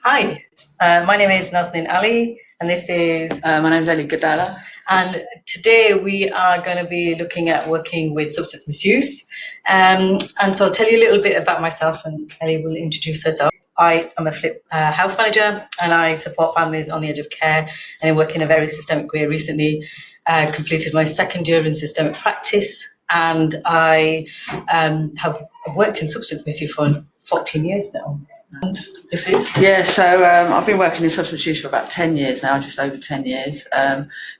Hi, my name is Nazneen Ali, and this is My name's Ali Gadala. and today we are going to be looking at working with substance misuse. And so I'll tell you a little bit about myself, and Ellie will introduce herself. I am a flip house manager, and I support families on the edge of care, and I work in a very systemic way. Recently, completed my second year in systemic practice, and I have worked in substance misuse for 14 years now. And this is I've been working in substance use for about 10 years now, just over 10 years.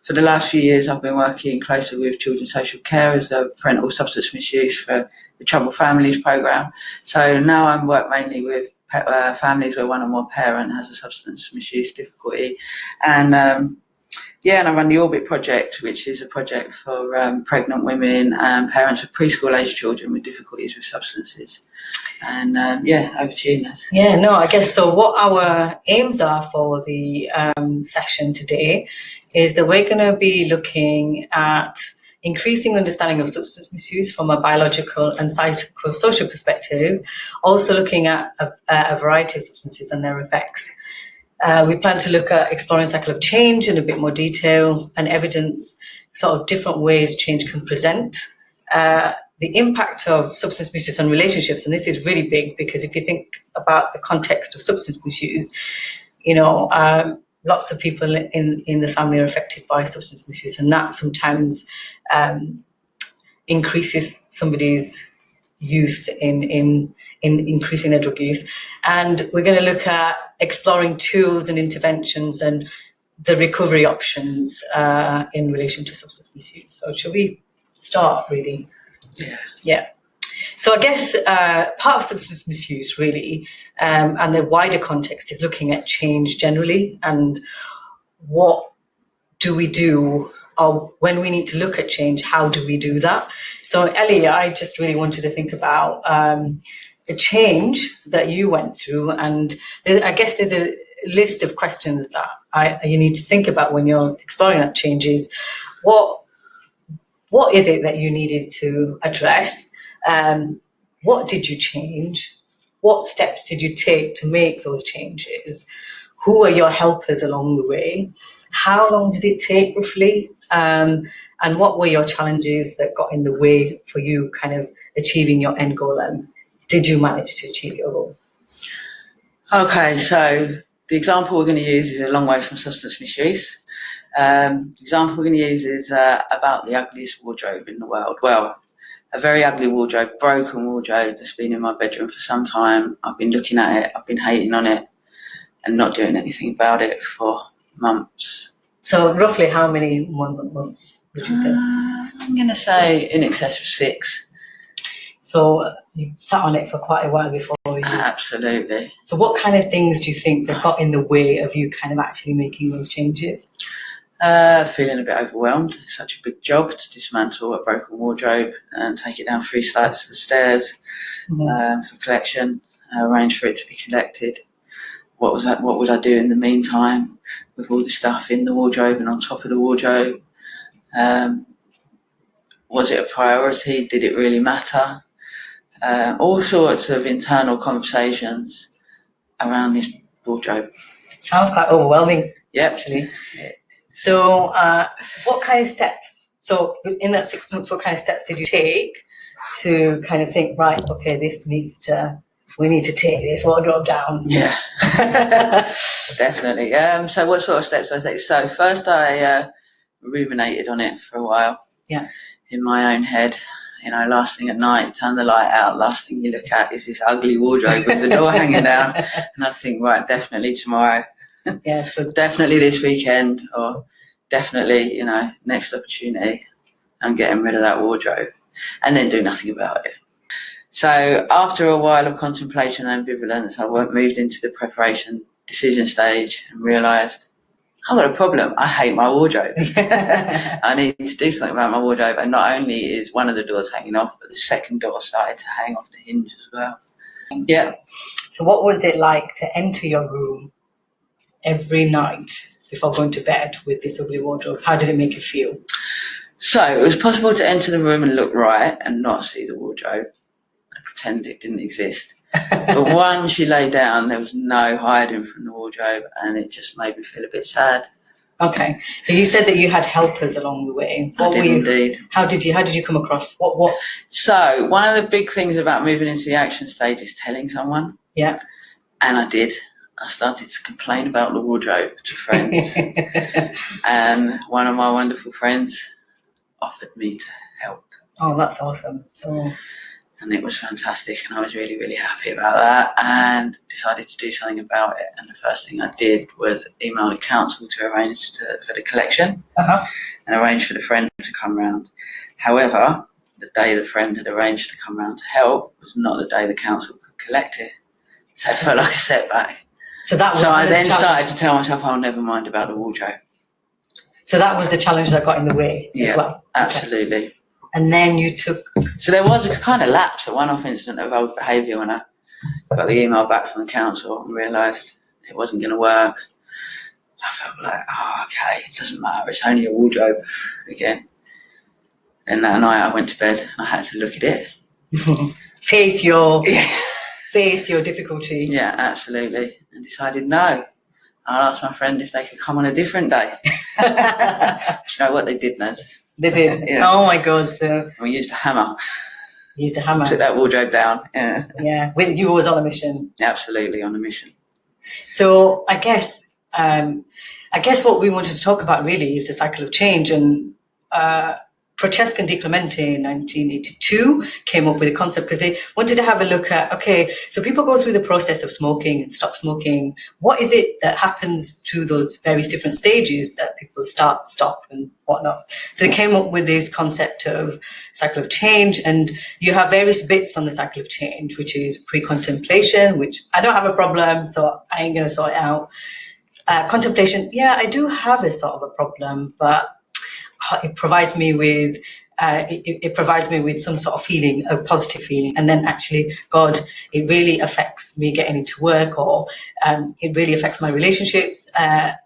For the last few years, I've been working closely with Children's Social Care as a parental substance misuse for the Troubled Families programme. So now I work mainly with families where one or more parent has a substance misuse difficulty. And and I run the Audit project, which is a project for pregnant women and parents of preschool-aged children with difficulties with substances. And over to you, Naz. Yeah, no, I guess so. What our aims are for the session today is that we're going to be looking at increasing understanding of substance misuse from a biological and psychosocial perspective, also looking at a variety of substances and their effects. We plan to look at exploring the cycle of change in a bit more detail and evidence sort of different ways change can present. The impact of substance misuse on relationships, and this is really big because if you think about the context of substance misuse, lots of people in the family are affected by substance misuse, and that sometimes increases somebody's use in increasing their drug use. And we're going to look at exploring tools and interventions and the recovery options in relation to substance misuse. So shall we start, really? Yeah. So I guess part of substance misuse really and the wider context is looking at change generally and what do we do, or when we need to look at change, how do we do that? So Ellie, I just really wanted to think about the change that you went through, and I guess there's a list of questions that you need to think about when you're exploring that change. Is what is it that you needed to address? What did you change? What steps did you take to make those changes? Who are your helpers along the way? How long did it take roughly? And what were your challenges that got in the way for you kind of achieving your end goal? And did you manage to achieve your goal? Okay, so the example we're going to use is a long way from substance misuse. The example we're going to use is about the ugliest wardrobe in the world. Well, a very ugly wardrobe, broken wardrobe that's been in my bedroom for some time. I've been looking at it, I've been hating on it and not doing anything about it for months. So roughly how many months would you say? I'm going to say in excess of 6. So you sat on it for quite a while before you... Absolutely. So what kind of things do you think that got in the way of you kind of actually making those changes? Feeling a bit overwhelmed. It's such a big job to dismantle a broken wardrobe and take it down 3 flights of stairs for collection, arrange for it to be collected. What would I do in the meantime with all the stuff in the wardrobe and on top of the wardrobe? Was it a priority? Did it really matter? All sorts of internal conversations around this wardrobe. Sounds quite overwhelming. Yeah, actually. So what kind of steps? So in that 6 months, what kind of steps did you take to kind of think, right, okay, we need to take this wardrobe down? Yeah, definitely. So what sort of steps did I take? So first I ruminated on it for a while. Yeah. In my own head. Last thing at night, turn the light out, last thing you look at is this ugly wardrobe with the door hanging down. And I think, right, definitely tomorrow. Yeah. So definitely this weekend, or definitely, next opportunity, I'm getting rid of that wardrobe. And then do nothing about it. So after a while of contemplation and ambivalence, I moved into the preparation decision stage and realised I've got a problem. I hate my wardrobe. I need to do something about my wardrobe. And not only is one of the doors hanging off, but the second door started to hang off the hinge as well. Yeah. So what was it like to enter your room every night before going to bed with this ugly wardrobe? How did it make you feel? So it was possible to enter the room and look right and not see the wardrobe and pretend it didn't exist. But once you lay down, there was no hiding from the wardrobe, and it just made me feel a bit sad. Okay, so you said that you had helpers along the way. I did indeed. How did you come across what? So one of the big things about moving into the action stage is telling someone. Yeah. And I did. I started to complain about the wardrobe to friends, and one of my wonderful friends offered me to help. Oh, that's awesome. And it was fantastic, and I was really, really happy about that, and decided to do something about it. And the first thing I did was email the council to arrange for the collection, and arrange for the friend to come round. However, the day the friend had arranged to come round to help was not the day the council could collect it, so it felt like a setback. So I then started to tell myself, "Oh, never mind about the wardrobe." So that was the challenge that got in the way as well. Absolutely. Okay. And then you took. So there was a kind of lapse, a one-off incident of old behaviour when I got the email back from the council and realised it wasn't going to work. I felt like, oh, okay, it doesn't matter. It's only a wardrobe again. And that night I went to bed and I had to look at it. Face your difficulty. Yeah, absolutely. And decided no. I'll ask my friend if they could come on a different day. Do you know what they did, Naz? They did. Yeah. Oh my God! So we used a hammer. Used a hammer. Took that wardrobe down. Yeah. Yeah. You was on a mission. Absolutely on a mission. So I guess what we wanted to talk about really is the cycle of change, and Prochaska and Di Clemente in 1982 came up with a concept because they wanted to have a look at, okay, so people go through the process of smoking and stop smoking. What is it that happens to those various different stages that people start, stop, and whatnot? So they came up with this concept of cycle of change, and you have various bits on the cycle of change, which is pre-contemplation, which I don't have a problem, so I ain't going to sort it out. Contemplation, yeah, I do have a sort of a problem, but it provides me with some sort of feeling, a positive feeling, and then actually, God, it really affects me getting into work, or it really affects my relationships.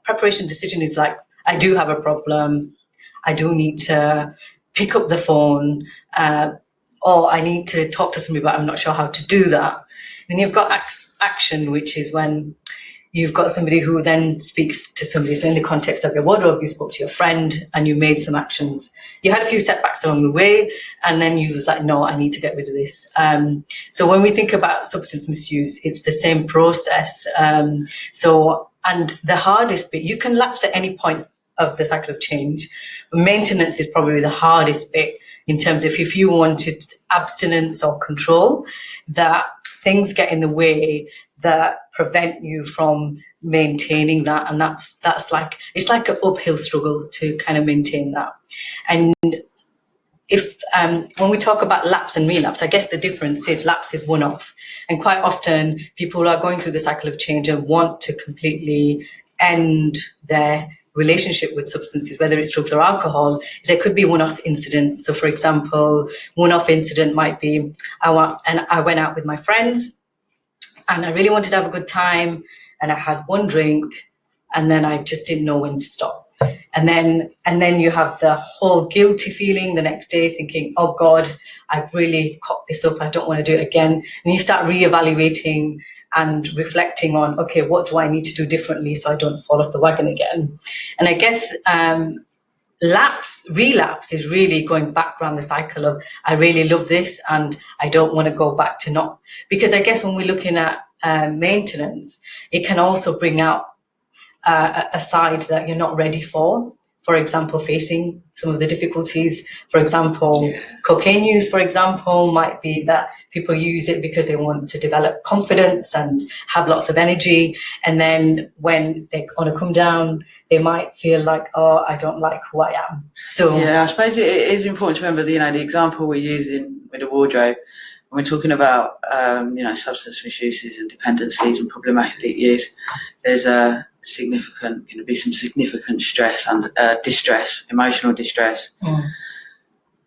Preparation decision is like, I do have a problem, I do need to pick up the phone, or I need to talk to somebody, but I'm not sure how to do that. Then you've got action, which is when you've got somebody who then speaks to somebody. So in the context of your wardrobe, you spoke to your friend and you made some actions. You had a few setbacks along the way, and then you was like, no, I need to get rid of this. So when we think about substance misuse, it's the same process. And the hardest bit, you can lapse at any point of the cycle of change. Maintenance is probably the hardest bit in terms of if you wanted abstinence or control, that things get in the way that prevent you from maintaining that, and that's like, it's like an uphill struggle to kind of maintain that. And if when we talk about lapse and relapse, I guess the difference is lapse is one-off, and quite often people are going through the cycle of change and want to completely end their relationship with substances, whether it's drugs or alcohol. There could be one-off incidents. So for example, one-off incident might be, I went out with my friends and I really wanted to have a good time, and I had one drink, and then I just didn't know when to stop. And then you have the whole guilty feeling the next day, thinking, oh God, I've really cocked this up, I don't want to do it again. And you start reevaluating and reflecting on, okay, what do I need to do differently so I don't fall off the wagon again? And I guess relapse is really going back around the cycle of, I really love this and I don't want to go back to not, because I guess when we're looking at maintenance, it can also bring out a side that you're not ready for example, facing some of the difficulties. For example, cocaine use, for example, might be that people use it because they want to develop confidence and have lots of energy. And then when they want to come down, they might feel like, oh, I don't like who I am. So yeah, I suppose it is important to remember, the example we're using with the wardrobe, when we're talking about, substance misuses and dependencies and problematic use, there's going to be some significant stress and emotional distress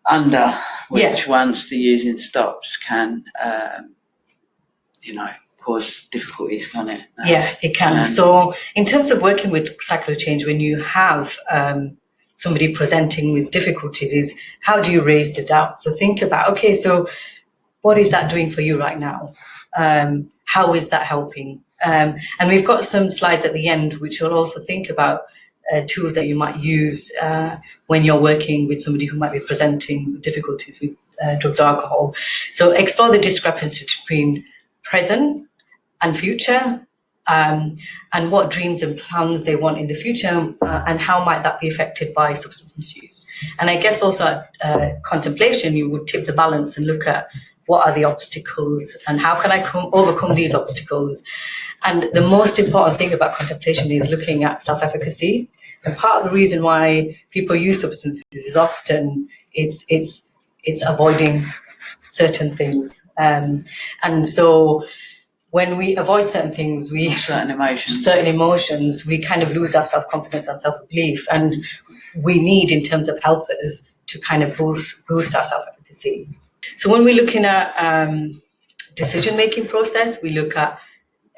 under which, once the using stops, can cause difficulties, can it? Yeah, it can. So in terms of working with cycle of change, when you have somebody presenting with difficulties, is how do you raise the doubt? So think about, okay, so what is that doing for you right now? How is that helping? And we've got some slides at the end which will also think about tools that you might use when you're working with somebody who might be presenting with difficulties with drugs or alcohol. So explore the discrepancy between present and future, and what dreams and plans they want in the future, and how might that be affected by substance misuse. And I guess also at contemplation, you would tip the balance and look at what are the obstacles and how can I overcome these obstacles. And the most important thing about contemplation is looking at self-efficacy. And part of the reason why people use substances is often it's avoiding certain things. And so when we avoid certain things, certain emotions, we kind of lose our self-confidence and self-belief. And we need, in terms of helpers, to kind of boost our self-efficacy. So when we're looking at decision-making process, we look at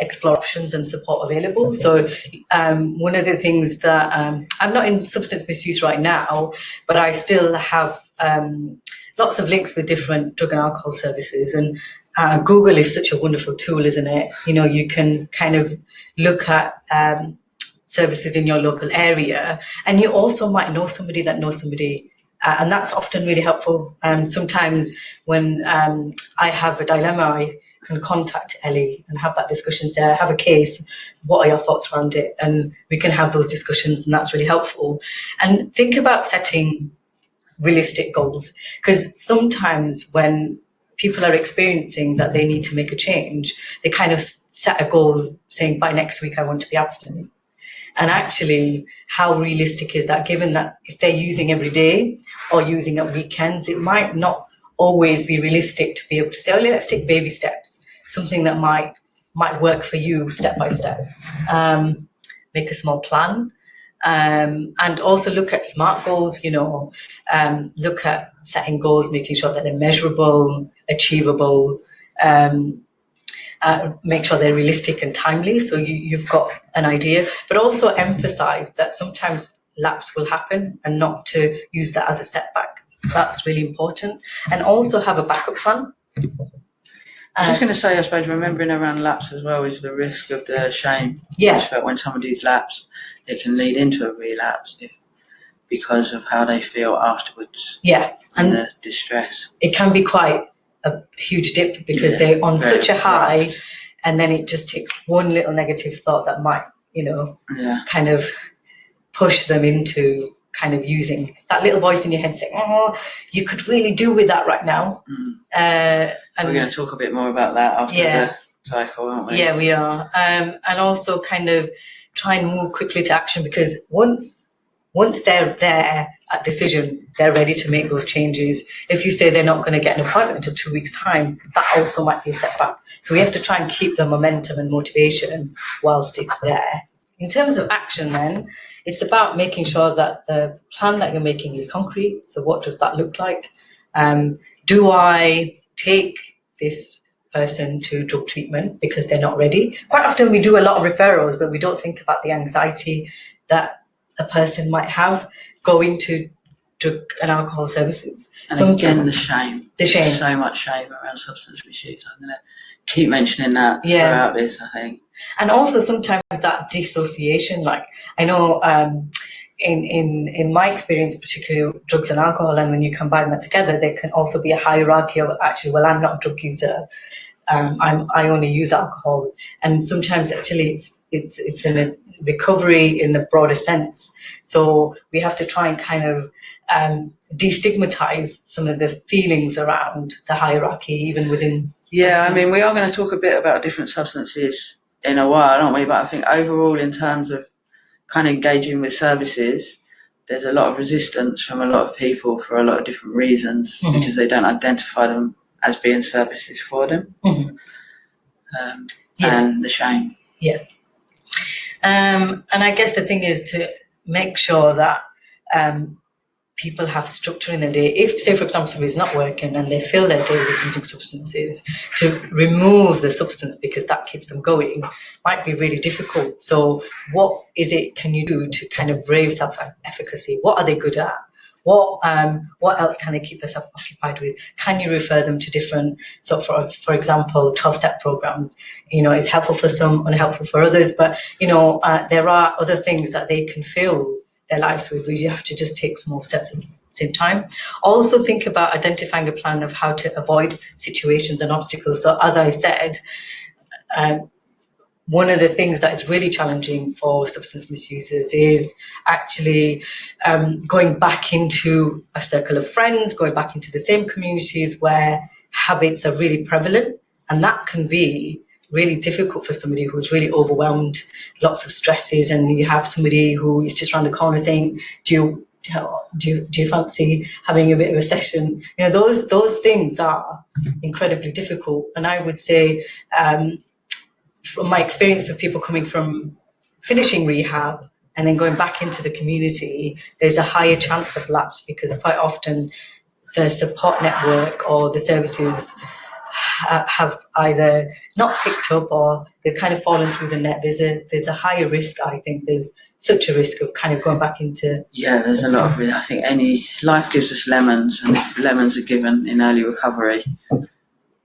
explore options and support available. So one of the things that I'm not in substance misuse right now, but I still have lots of links with different drug and alcohol services. And Google is such a wonderful tool, isn't it? You know, you can kind of look at services in your local area, and you also might know somebody that knows somebody. And that's often really helpful. Sometimes when I have a dilemma, I can contact Ellie and have that discussion, say, I have a case, what are your thoughts around it? And we can have those discussions, and that's really helpful. And think about setting realistic goals, because sometimes when people are experiencing that they need to make a change, they kind of set a goal saying, by next week, I want to be abstinent. And actually, how realistic is that, given that if they're using every day or using at weekends, it might not always be realistic to be able to say, oh, let's take baby steps, something that might work for you step by step. Make a small plan, and also look at SMART goals, you know, look at setting goals, making sure that they're measurable, achievable, make sure they're realistic and timely, so you've got an idea, but also emphasize that sometimes lapse will happen and not to use that as a setback. That's really important. And also have a backup plan. I was just going to say, I suppose, remembering around lapse as well is the risk of the shame. Yeah. That when somebody's lapsed, it can lead into a relapse because of how they feel afterwards. Yeah. And the distress. It can be quite a huge dip because they're on such a high, and then it just takes one little negative thought that might, you know, kind of push them into kind of using that little voice in your head saying, oh, you could really do with that right now. And we're going to talk a bit more about that after the cycle, aren't we? Yeah, we are. And also kind of try and move quickly to action, because once they're there at decision, they're ready to make those changes. If you say they're not going to get an appointment until 2 weeks' time, that also might be a setback. So we have to try and keep the momentum and motivation whilst it's there. In terms of action then, it's about making sure that the plan that you're making is concrete. So what does that look like? Do I take this person to drug treatment because they're not ready? Quite often we do a lot of referrals, but we don't think about the anxiety that a person might have going to drug and alcohol services. And again, the shame. The shame. There's so much shame around substance misuse. I'm going to keep mentioning that throughout this, I think. And also sometimes that dissociation, like I know in my experience, particularly drugs and alcohol, and when you combine that together, there can also be a hierarchy of actually, well, I'm not a drug user. I only use alcohol. And sometimes actually it's in a recovery in the broader sense. So we have to try and kind of destigmatize some of the feelings around the hierarchy, even within. Yeah, I mean, we are going to talk a bit about different substances in a while, aren't we? But I think overall, in terms of kind of engaging with services, there's a lot of resistance from a lot of people for a lot of different reasons, because they don't identify them as being services for them. And the shame. Yeah. And I guess the thing is to make sure that people have structure in their day. If, say, for example, somebody's not working and they fill their day with using substances, to remove the substance because that keeps them going might be really difficult. So what is it can you do to kind of brave self-efficacy? What are they good at? What else can they keep themselves occupied with? Can you refer them to different, so for example, 12-step programs? It's helpful for some, unhelpful for others, but there are other things that they can fill their lives with. You have to just take small steps at the same time. Also think about identifying a plan of how to avoid situations and obstacles. So as I said, one of the things that is really challenging for substance misusers is actually going back into a circle of friends, going back into the same communities where habits are really prevalent. And that can be really difficult for somebody who's really overwhelmed, lots of stresses, and you have somebody who is just around the corner saying, do you fancy having a bit of a session? Those things are incredibly difficult. And I would say, from my experience of people coming from finishing rehab and then going back into the community, there's a higher chance of lapse because quite often the support network or the services have either not picked up or they've kind of fallen through the net. There's a higher risk, I think. There's such a risk of kind of going back into... Yeah, there's a lot of it. I think life gives us lemons, and if lemons are given in early recovery,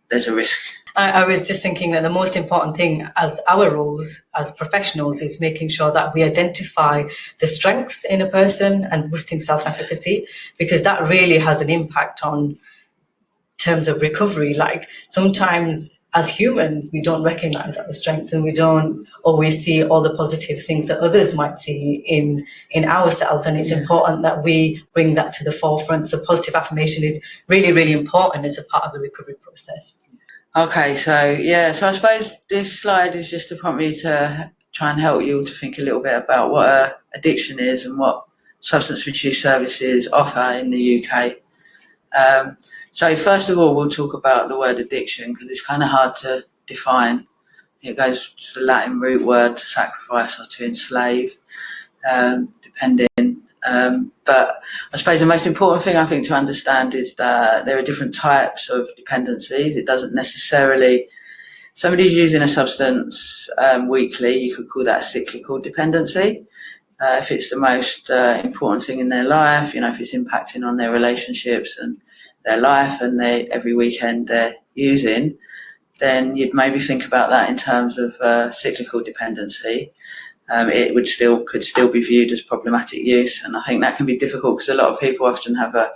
there's a risk. I was just thinking that the most important thing as our roles as professionals is making sure that we identify the strengths in a person and boosting self-efficacy, because that really has an impact on terms of recovery. Like sometimes as humans, we don't recognize the strengths and we don't always see all the positive things that others might see in ourselves. And it's important that we bring that to the forefront. So positive affirmation is really, really important as a part of the recovery process. Okay, so I suppose this slide is just to prompt me to try and help you to think a little bit about what addiction is and what substance misuse services offer in the UK. So first of all, we'll talk about the word addiction because it's kind of hard to define. It goes to the Latin root word to sacrifice or to enslave, depending. But I suppose the most important thing I think to understand is that there are different types of dependencies. It doesn't necessarily, somebody who's using a substance weekly, you could call that cyclical dependency. If it's the most important thing in their life, if it's impacting on their relationships and their life and every weekend they're using, then you'd maybe think about that in terms of cyclical dependency. It could still be viewed as problematic use, and I think that can be difficult because a lot of people often have a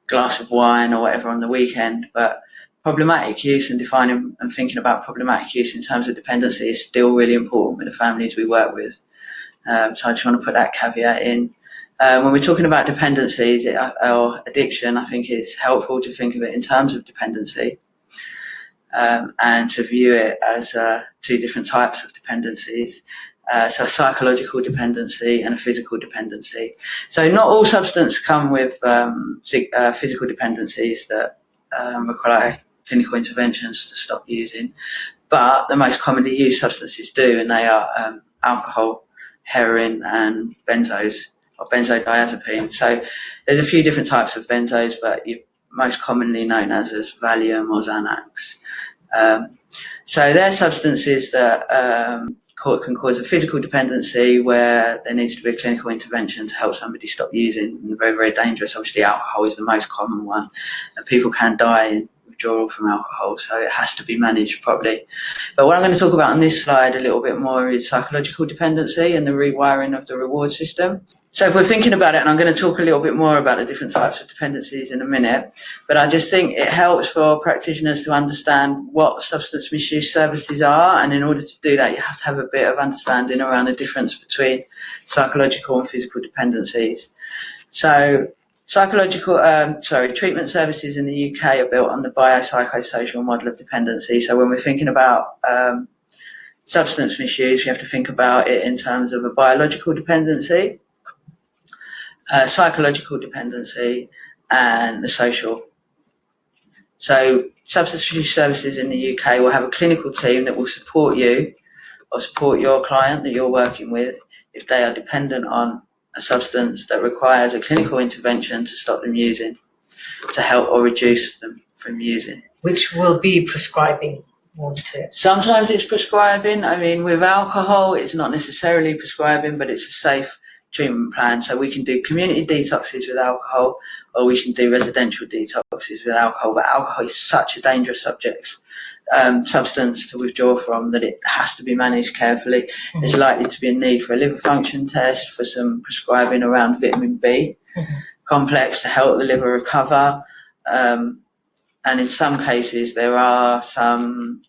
glass of wine or whatever on the weekend, but problematic use and defining and thinking about problematic use in terms of dependency is still really important with the families we work with. So I just want to put that caveat in. When we're talking about dependencies or addiction, I think it's helpful to think of it in terms of dependency and to view it as two different types of dependencies. So a psychological dependency and a physical dependency. So not all substances come with physical dependencies that require clinical interventions to stop using, but the most commonly used substances do, and they are alcohol, heroin and benzos or benzodiazepine. So there's a few different types of benzos, but you're most commonly known as Valium or Xanax. So they're substances that can cause a physical dependency where there needs to be a clinical intervention to help somebody stop using, and very, very dangerous. Obviously alcohol is the most common one, and people can die in withdrawal from alcohol, so it has to be managed properly. But what I'm going to talk about on this slide a little bit more is psychological dependency and the rewiring of the reward system. So if we're thinking about it, and I'm going to talk a little bit more about the different types of dependencies in a minute, but I just think it helps for practitioners to understand what substance misuse services are, and in order to do that you have to have a bit of understanding around the difference between psychological and physical dependencies. So treatment services in the UK are built on the biopsychosocial model of dependency. So when we're thinking about substance misuse, you have to think about it in terms of a biological dependency, psychological dependency, and the social. So substance misuse services in the UK will have a clinical team that will support you or support your client that you're working with if they are dependent on a substance that requires a clinical intervention to stop them using, to help or reduce them from using. Which will be prescribing, won't it? Sometimes it's prescribing. I mean, with alcohol, it's not necessarily prescribing, but it's a safe treatment plan. So we can do community detoxes with alcohol, or we can do residential detoxes with alcohol. But alcohol is such a dangerous substance to withdraw from that it has to be managed carefully. Mm-hmm. There's likely to be a need for a liver function test, for some prescribing around vitamin B complex to help the liver recover. And in some cases, there are some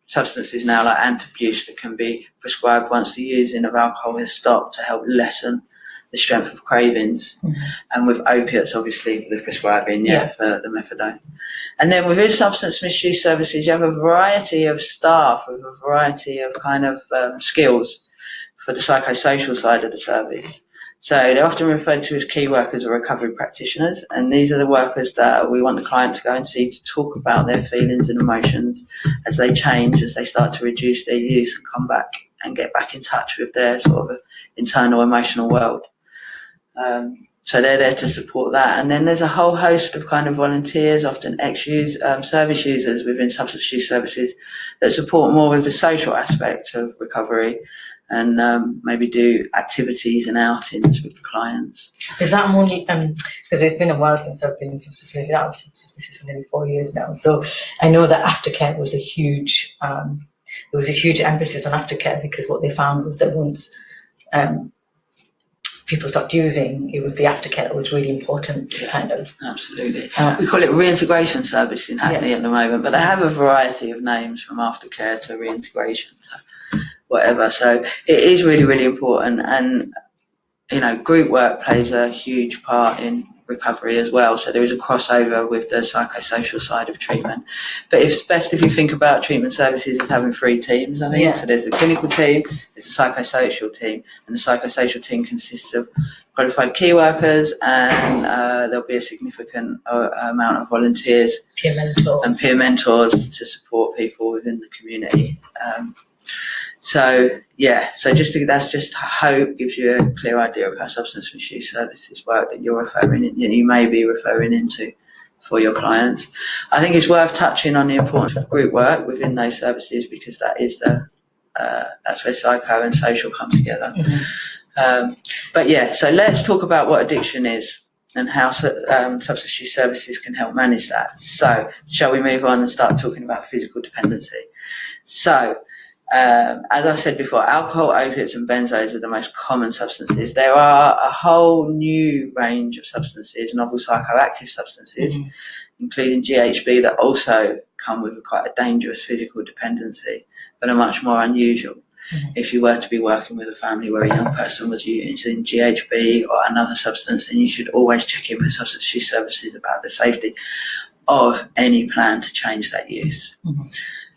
substances now like antabuse that can be prescribed once the using of alcohol has stopped to help lessen the strength of cravings. And with opiates, obviously, the prescribing, for the methadone. And then within substance misuse services, you have a variety of staff with a variety of kind of skills for the psychosocial side of the service. So they're often referred to as key workers or recovery practitioners, and these are the workers that we want the client to go and see to talk about their feelings and emotions as they change, as they start to reduce their use and come back and get back in touch with their sort of internal emotional world. So they're there to support that. And then there's a whole host of kind of volunteers, often service users within substance use services that support more with the social aspect of recovery and maybe do activities and outings with the clients. Is that more, because it's been a while since I've been in substance misuse, out of substance misuse for nearly 4 years now. So I know that aftercare was a huge, there was a huge emphasis on aftercare, because what they found was that once people stopped using, it was the aftercare that was really important to kind of... Absolutely. We call it reintegration service in Hackney at the moment, but they have a variety of names from aftercare to reintegration, so whatever. So it is really, really important. And, you know, group work plays a huge part in recovery as well. So there is a crossover with the psychosocial side of treatment. But it's best if you think about treatment services as having 3 teams, I think. Yeah. So there's a clinical team, there's a psychosocial team, and the psychosocial team consists of qualified key workers, and there'll be a significant amount of volunteers and peer mentors to support people within the community. So that's just hope gives you a clear idea of how substance misuse services work that you may be referring into for your clients. I think it's worth touching on the importance of group work within those services, because that is that's where psycho and social come together. So let's talk about what addiction is and how substance use services can help manage that. So shall we move on and start talking about physical dependency? So as I said before, alcohol, opiates and benzos are the most common substances. There are a whole new range of substances, novel psychoactive substances, including GHB, that also come with quite a dangerous physical dependency, but are much more unusual. If you were to be working with a family where a young person was using GHB or another substance, then you should always check in with substance use services about the safety of any plan to change that use.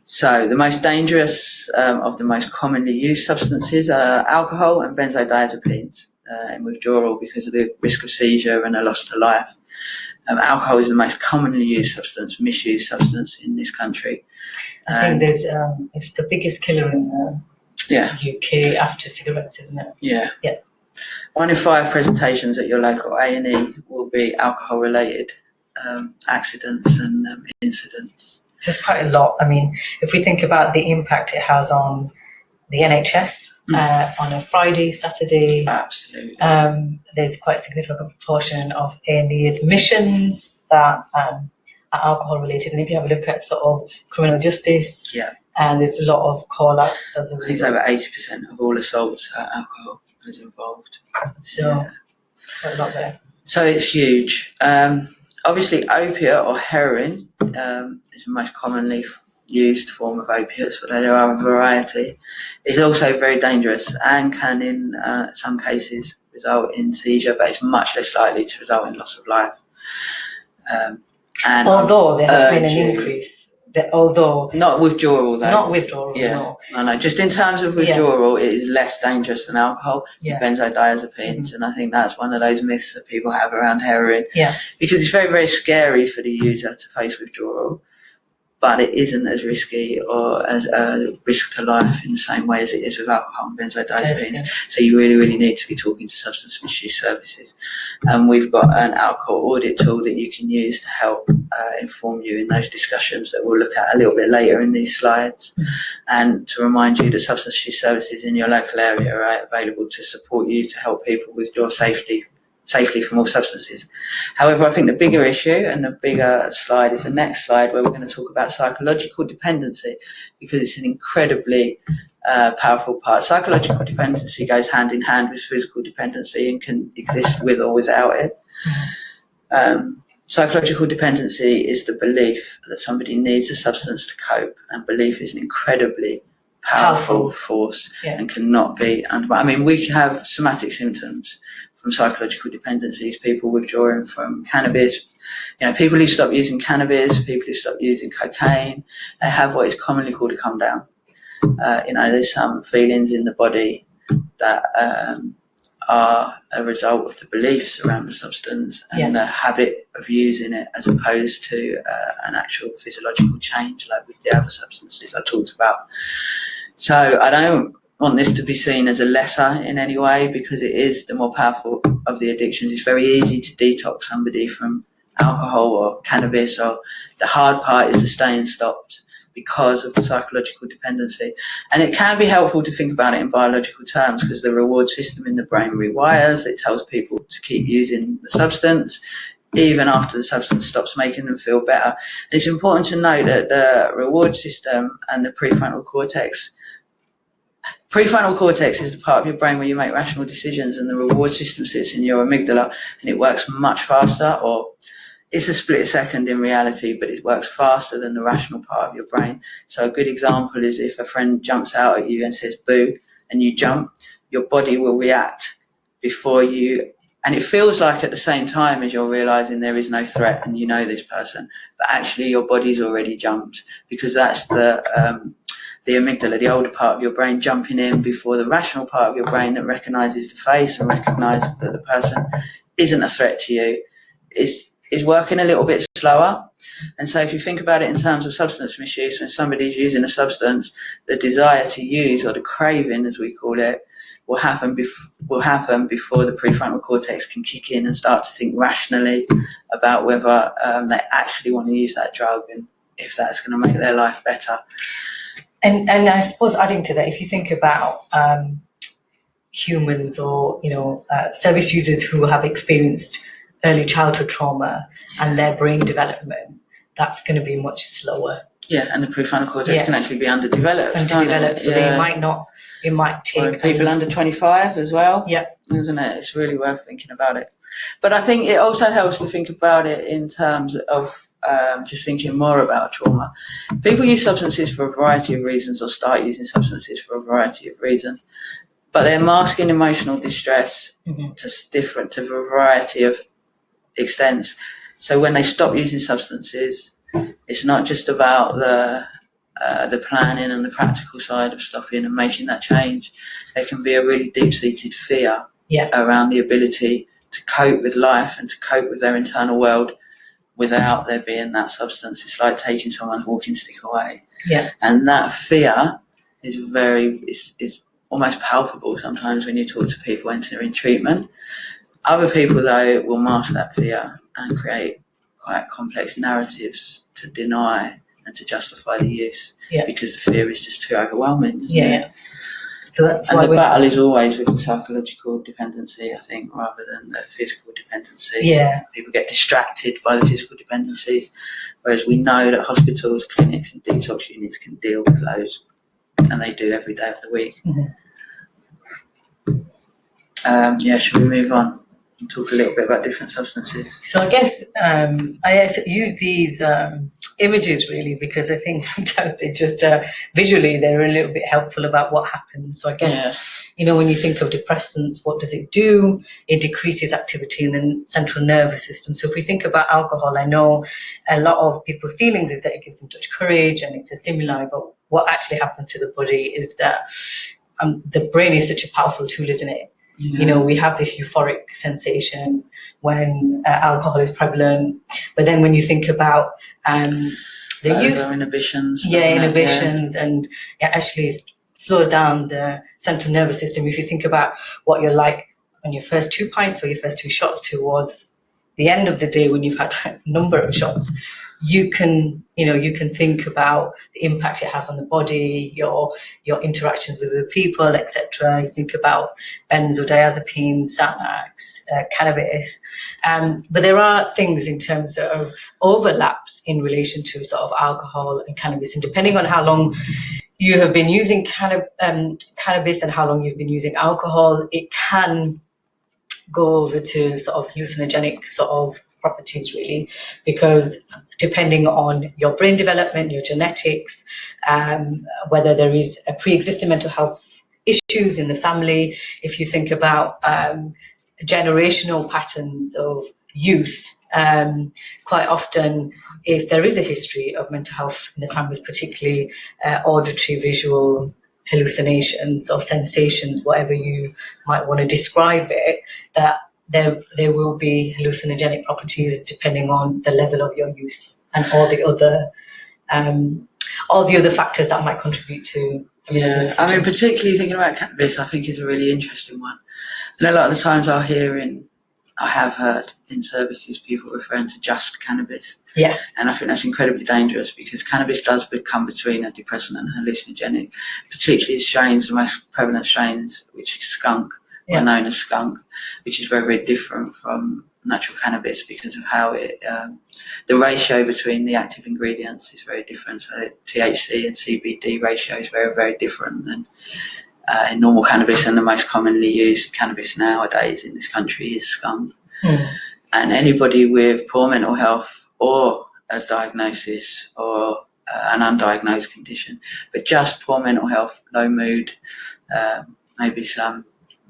So the most dangerous of the most commonly used substances are alcohol and benzodiazepines in withdrawal because of the risk of seizure and a loss to life. Alcohol is the most commonly used misuse substance in this country. I think there's it's the biggest killer in the UK after cigarettes, isn't it? Yeah. 1 in 5 presentations at your local A&E will be alcohol-related accidents and incidents. There's quite a lot. I mean, if we think about the impact it has on the NHS on a Friday, Saturday, absolutely, there's quite a significant proportion of A&E admissions that are alcohol related. And if you have a look at sort of criminal justice, and there's a lot of call-outs as a result. I think over 80% of all assaults alcohol is involved. So it's quite a lot there. So it's huge. Obviously, opiate or heroin is the most commonly used form of opiates, but there are a variety. It's also very dangerous and can, in some cases, result in seizure, but it's much less likely to result in loss of life. And although there has been an increase, not withdrawal, though. Not withdrawal, no. No. Just in terms of withdrawal, it is less dangerous than alcohol, benzodiazepines, and I think that's one of those myths that people have around heroin. Because it's very, very scary for the user to face withdrawal. but it isn't as risky or as a risk to life in the same way as it is with alcohol and benzodiazepines. So you really, really need to be talking to substance misuse services. And we've got an alcohol audit tool that you can use to help inform you in those discussions that we'll look at a little bit later in these slides. And to remind you that substance misuse services in your local area are available to support you to help people with your safely from all substances. However, I think the bigger issue and the bigger slide is the next slide, where we're going to talk about psychological dependency, because it's an incredibly powerful part. Psychological dependency goes hand in hand with physical dependency and can exist with or without it. Psychological dependency is the belief that somebody needs a substance to cope, and belief is an incredibly powerful force and cannot be. I mean, we have somatic symptoms from psychological dependencies, people withdrawing from cannabis, people who stop using cannabis, people who stop using cocaine, they have what is commonly called a come down. There's some feelings in the body that are a result of the beliefs around the substance and the habit of using it, as opposed to an actual physiological change like with the other substances I talked about. So I don't want this to be seen as a lesser in any way, because it is the more powerful of the addictions. It's very easy to detox somebody from alcohol or cannabis, or the hard part is the staying stopped because of the psychological dependency. And it can be helpful to think about it in biological terms, because the reward system in the brain rewires. It tells people to keep using the substance even after the substance stops making them feel better. And it's important to note that the reward system and the prefrontal cortex is the part of your brain where you make rational decisions, and the reward system sits in your amygdala, and it works much faster, or it's a split second in reality, but it works faster than the rational part of your brain. So a good example is if a friend jumps out at you and says boo, and you jump, your body will react before you, and it feels like at the same time as you're realizing there is no threat and you know this person, but actually your body's already jumped, because that's the amygdala, the older part of your brain, jumping in before the rational part of your brain that recognizes the face and recognizes that the person isn't a threat to you is working a little bit slower. And so if you think about it in terms of substance misuse, when somebody's using a substance, the desire to use, or the craving as we call it, will happen before the prefrontal cortex can kick in and start to think rationally about whether they actually want to use that drug and if that's going to make their life better. And I suppose adding to that, if you think about humans or service users who have experienced early childhood trauma and their brain development, that's going to be much slower. Yeah, and the prefrontal cortex can actually be underdeveloped. So they might not. It might take. Or people under 25 as well. Yeah, isn't it? It's really worth thinking about it. But I think it also helps to think about it in terms of just thinking more about trauma. People use substances for a variety of reasons, or start using substances for a variety of reasons, but they're masking emotional distress to a variety of extents. So when they stop using substances, it's not just about the planning and the practical side of stopping and making that change. There can be a really deep-seated fear around the ability to cope with life and to cope with their internal world without there being that substance. It's like taking someone's walking stick away. Yeah. And that fear is almost palpable sometimes when you talk to people entering treatment. Other people, though, will mask that fear and create quite complex narratives to deny and to justify the use, because the fear is just too overwhelming. So that's why the battle is always with the psychological dependency, I think, rather than the physical dependency. Yeah. People get distracted by the physical dependencies, whereas we know that hospitals, clinics and detox units can deal with those, and they do every day of the week. Should we move on and talk a little bit about different substances? So I guess I use these images really because I think sometimes they just visually they're a little bit helpful about what happens. So I guess when you think of depressants, what does it do? It decreases activity in the central nervous system. So if we think about alcohol, I know a lot of people's feelings is that it gives them such courage and it's a stimuli, but what actually happens to the body is that the brain is such a powerful tool, isn't it? We have this euphoric sensation when alcohol is prevalent, but then when you think about the use. Inhibitions. Inhibitions, and it actually slows down the central nervous system. If you think about what you're like on your first 2 pints or your first 2 shots towards the end of the day when you've had a number of shots, you can think about the impact it has on the body, your interactions with other people, etc. You think about benzodiazepines, Xanax, cannabis, but there are things in terms of overlaps in relation to sort of alcohol and cannabis, and depending on how long you have been using cannabis and how long you've been using alcohol, it can go over to sort of hallucinogenic sort of properties, really, because depending on your brain development, your genetics, whether there is a pre-existing mental health issues in the family, if you think about generational patterns of use, quite often if there is a history of mental health in the families, particularly auditory, visual, hallucinations or sensations, whatever you might want to describe it, that there will be hallucinogenic properties depending on the level of your use and all the other factors that might contribute to. I mean, particularly thinking about cannabis, I think is a really interesting one. And a lot of the times I have heard in services people referring to just cannabis. Yeah. And I think that's incredibly dangerous because cannabis does become between a depressant and hallucinogenic, particularly strains, the most prevalent strains, which is skunk, or known as skunk, which is very, very different from natural cannabis because of how it, the ratio between the active ingredients is very different. So the THC and CBD ratio is very, very different than in normal cannabis, and the most commonly used cannabis nowadays in this country is skunk. And anybody with poor mental health or a diagnosis or an undiagnosed condition, but just poor mental health, low mood, maybe some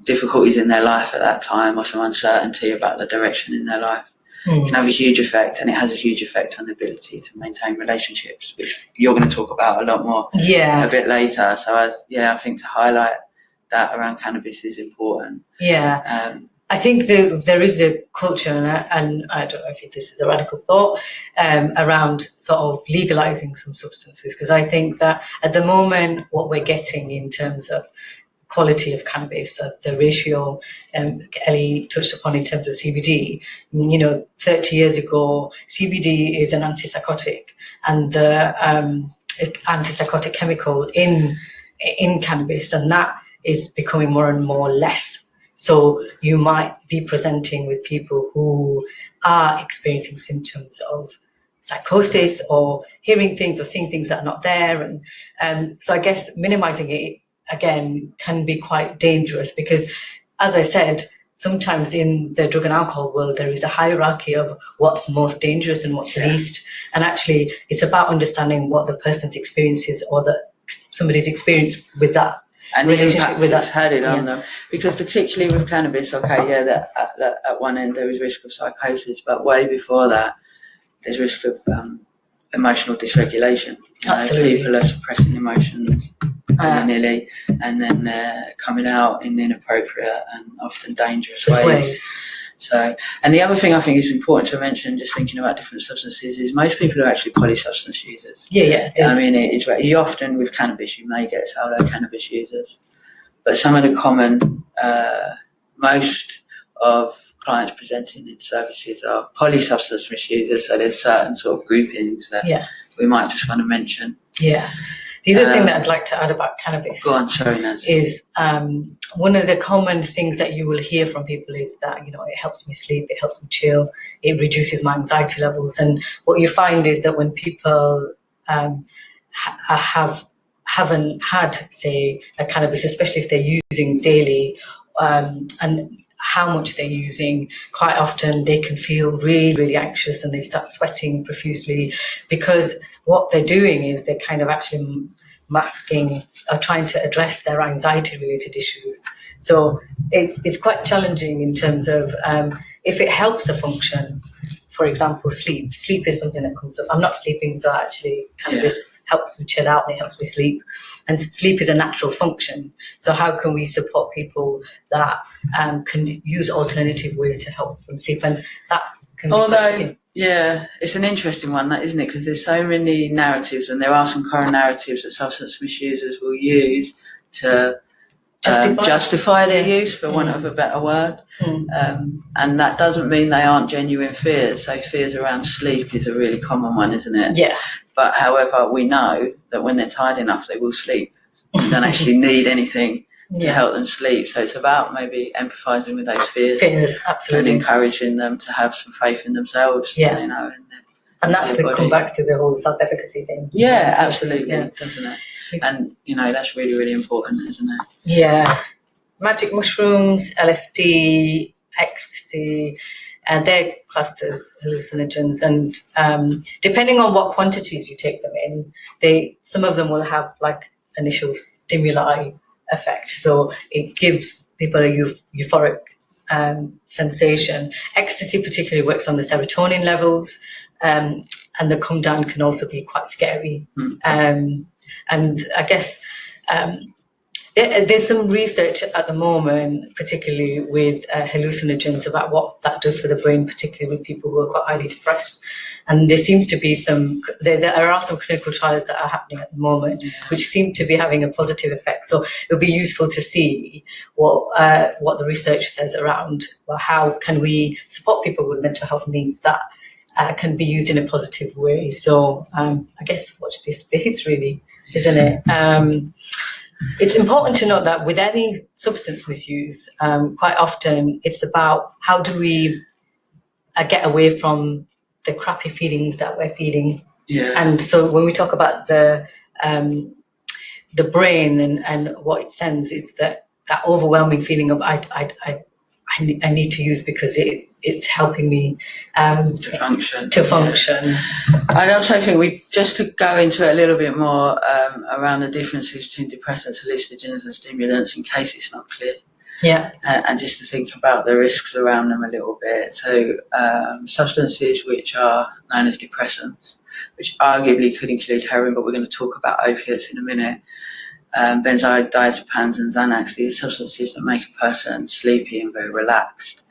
difficulties in their life at that time or some uncertainty about the direction in their life, can have a huge effect, and it has a huge effect on the ability to maintain relationships, which you're going to talk about a lot more a bit later. So I think to highlight that around cannabis is important. I think there is a culture, and I don't know if this is a radical thought, around sort of legalizing some substances, because I think that at the moment what we're getting in terms of quality of cannabis, the ratio Ellie touched upon in terms of CBD. 30 years ago, CBD is an antipsychotic, and the antipsychotic chemical in cannabis, and that is becoming more and more less. So you might be presenting with people who are experiencing symptoms of psychosis or hearing things or seeing things that are not there, and so I guess minimizing it again can be quite dangerous because, as I said, sometimes in the drug and alcohol world there is a hierarchy of what's most dangerous and what's least, and actually it's about understanding what the person's experience is or somebody's experience with that and relationship with that had it on them, because particularly with cannabis, that at one end there is risk of psychosis, but way before that there's risk of emotional dysregulation. Absolutely. People are suppressing emotions willy-nilly, and then they're coming out in inappropriate and often dangerous ways. So, and the other thing I think is important to mention, just thinking about different substances, is most people are actually polysubstance users. I mean, it's you often with cannabis you may get solo cannabis users, but some of the common, most of clients presenting in services are polysubstance misusers. So there's certain sort of groupings that we might just want to mention. The other thing that I'd like to add about cannabis is one of the common things that you will hear from people is that, it helps me sleep, it helps me chill, it reduces my anxiety levels. And what you find is that when people haven't had, say, a cannabis, especially if they're using daily, and how much they're using, quite often they can feel really, really anxious and they start sweating profusely, because what they're doing is they're kind of actually masking or trying to address their anxiety related issues. So it's quite challenging in terms of if it helps a function, for example, sleep is something that comes up. I'm not sleeping, so actually cannabis helps me chill out and it helps me sleep. And sleep is a natural function. So how can we support people that can use alternative ways to help them sleep? And that can be quite Although, tricky. yeah, it's an interesting one, that isn't it? Because there's so many narratives, and there are some current narratives that substance misusers will use to justify their use, for want of a better word. And that doesn't mean they aren't genuine fears. So fears around sleep is a really common one, isn't it? Yeah. But however, we know that when they're tired enough, they will sleep. You don't actually need anything to help them sleep. So it's about maybe empathising with those fears, absolutely, and encouraging them to have some faith in themselves. Yeah. You know, and that's to come back to the whole self-efficacy thing. Yeah, absolutely, doesn't it? And you know, that's really, really important, isn't it? Yeah. Magic mushrooms, LSD, ecstasy, and they're classed as hallucinogens. And depending on what quantities you take them in, some of them will have like initial stimuli effect. So it gives people a euphoric sensation. Ecstasy particularly works on the serotonin levels, and the come down can also be quite scary. And I guess there's some research at the moment, particularly with hallucinogens, about what that does for the brain, particularly with people who are quite highly depressed. And there seems to be there are some clinical trials that are happening at the moment, which seem to be having a positive effect. So it'll be useful to see what the research says around, well, how can we support people with mental health needs that can be used in a positive way. So I guess watch this space, really, isn't it? It's important to note that with any substance misuse, quite often it's about how do we get away from the crappy feelings that we're feeling. Yeah. And so when we talk about the brain and what it sends, it's that overwhelming feeling of I need to use because it's helping me to function. I also think just to go into it a little bit more around the differences between depressants, hallucinogens and stimulants, in case it's not clear. Yeah. And just to think about the risks around them a little bit. So substances which are known as depressants, which arguably could include heroin, but we're going to talk about opiates in a minute. Benzodiazepines and Xanax, these are substances that make a person sleepy and very relaxed.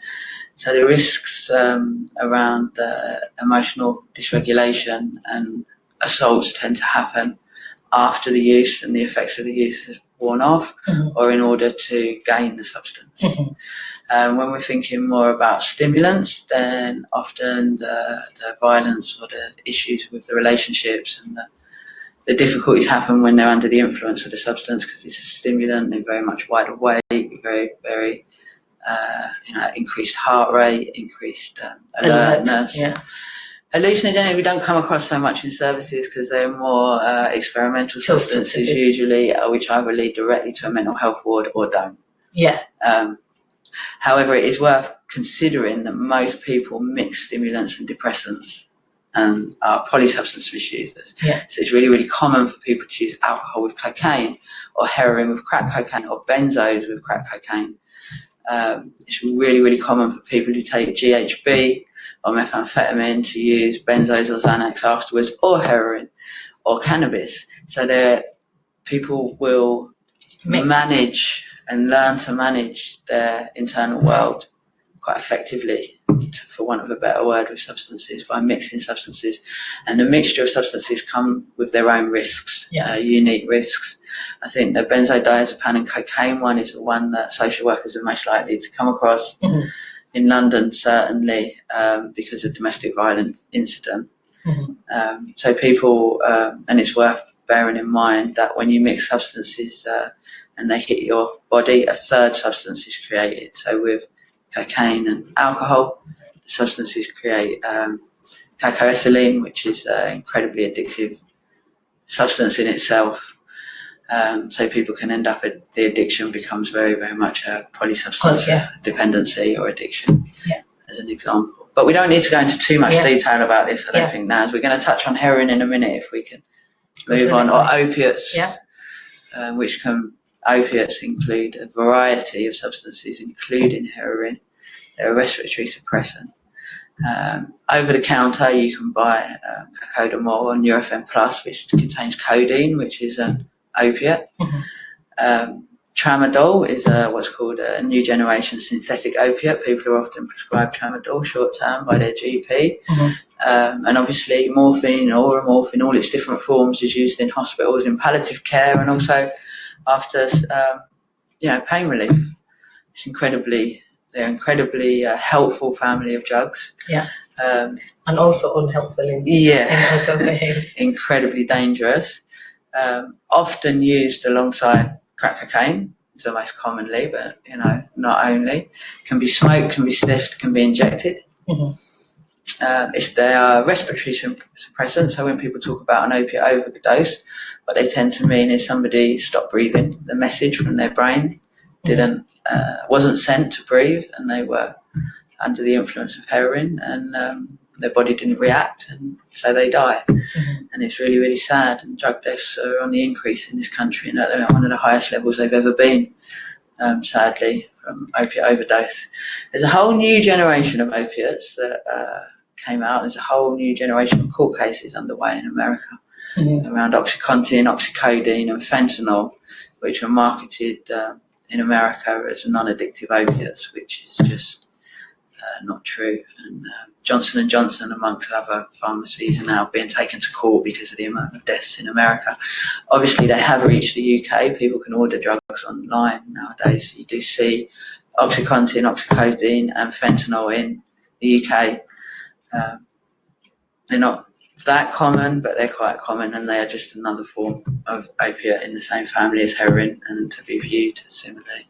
So the risks around emotional dysregulation and assaults tend to happen after the use and the effects of the use has worn off, or in order to gain the substance. When we're thinking more about stimulants, then often the violence or the issues with the relationships and the difficulties happen when they're under the influence of the substance, because it's a stimulant. They're very much wide awake, very, very increased heart rate, increased alertness. Yeah. Hallucinogenic we don't come across so much in services because they're more experimental substances usually, which either lead directly to a mental health ward or don't. Yeah. However, it is worth considering that most people mix stimulants and depressants and are polysubstance misusers. Yeah. So it's really, really common for people to use alcohol with cocaine, or heroin with crack cocaine, or benzos with crack cocaine. It's really, really common for people who take GHB or methamphetamine to use benzos or Xanax afterwards, or heroin or cannabis. So people will manage and learn to manage their internal world quite effectively, for want of a better word, with substances, by mixing substances. And the mixture of substances come with their own risks, unique risks. I think the benzodiazepine and cocaine one is the one that social workers are most likely to come across. In London, certainly, because of domestic violence incident. So people, and it's worth bearing in mind that when you mix substances and they hit your body, a third substance is created. So with cocaine and alcohol, the substances create cacoethylene, which is an incredibly addictive substance in itself. So people can end up the addiction becomes very, very much a polysubstance dependency or addiction, as an example. But we don't need to go into too much detail about this, I don't think, now, as we're going to touch on heroin in a minute, if we can move on, or opiates, opiates include a variety of substances, including heroin. They're a respiratory suppressant. Over the counter, you can buy Cocodamol or Nurofen Plus, which contains codeine, which is an opiate. Tramadol is what's called a new generation synthetic opiate. People are often prescribed tramadol short term by their GP. And obviously morphine or morphine, all its different forms, is used in hospitals in palliative care and also after pain relief. They're incredibly helpful family of drugs. Yeah. And also unhelpful in other ways. Incredibly dangerous. Often used alongside crack cocaine, so most commonly, but not only. Can be smoked, can be sniffed, can be injected. If they are respiratory suppressants, so when people talk about an opiate overdose, what they tend to mean is somebody stopped breathing. The message from their brain wasn't sent to breathe, and they were under the influence of heroin, and their body didn't react, and so they die. And it's really, really sad. And drug deaths are on the increase in this country, and they're at one of the highest levels they've ever been, sadly, from opiate overdose. There's a whole new generation of opiates that came out. There's a whole new generation of court cases underway in America around OxyContin, oxycodone, and fentanyl, which are marketed in America as non-addictive opiates, which is just not true. And Johnson & Johnson, amongst other pharmacies, are now being taken to court because of the amount of deaths in America. Obviously, they have reached the UK. People can order drugs online nowadays. You do see OxyContin, oxycodone, and fentanyl in the UK. They're not that common, but they're quite common, and they are just another form of opiate in the same family as heroin, and to be viewed similarly.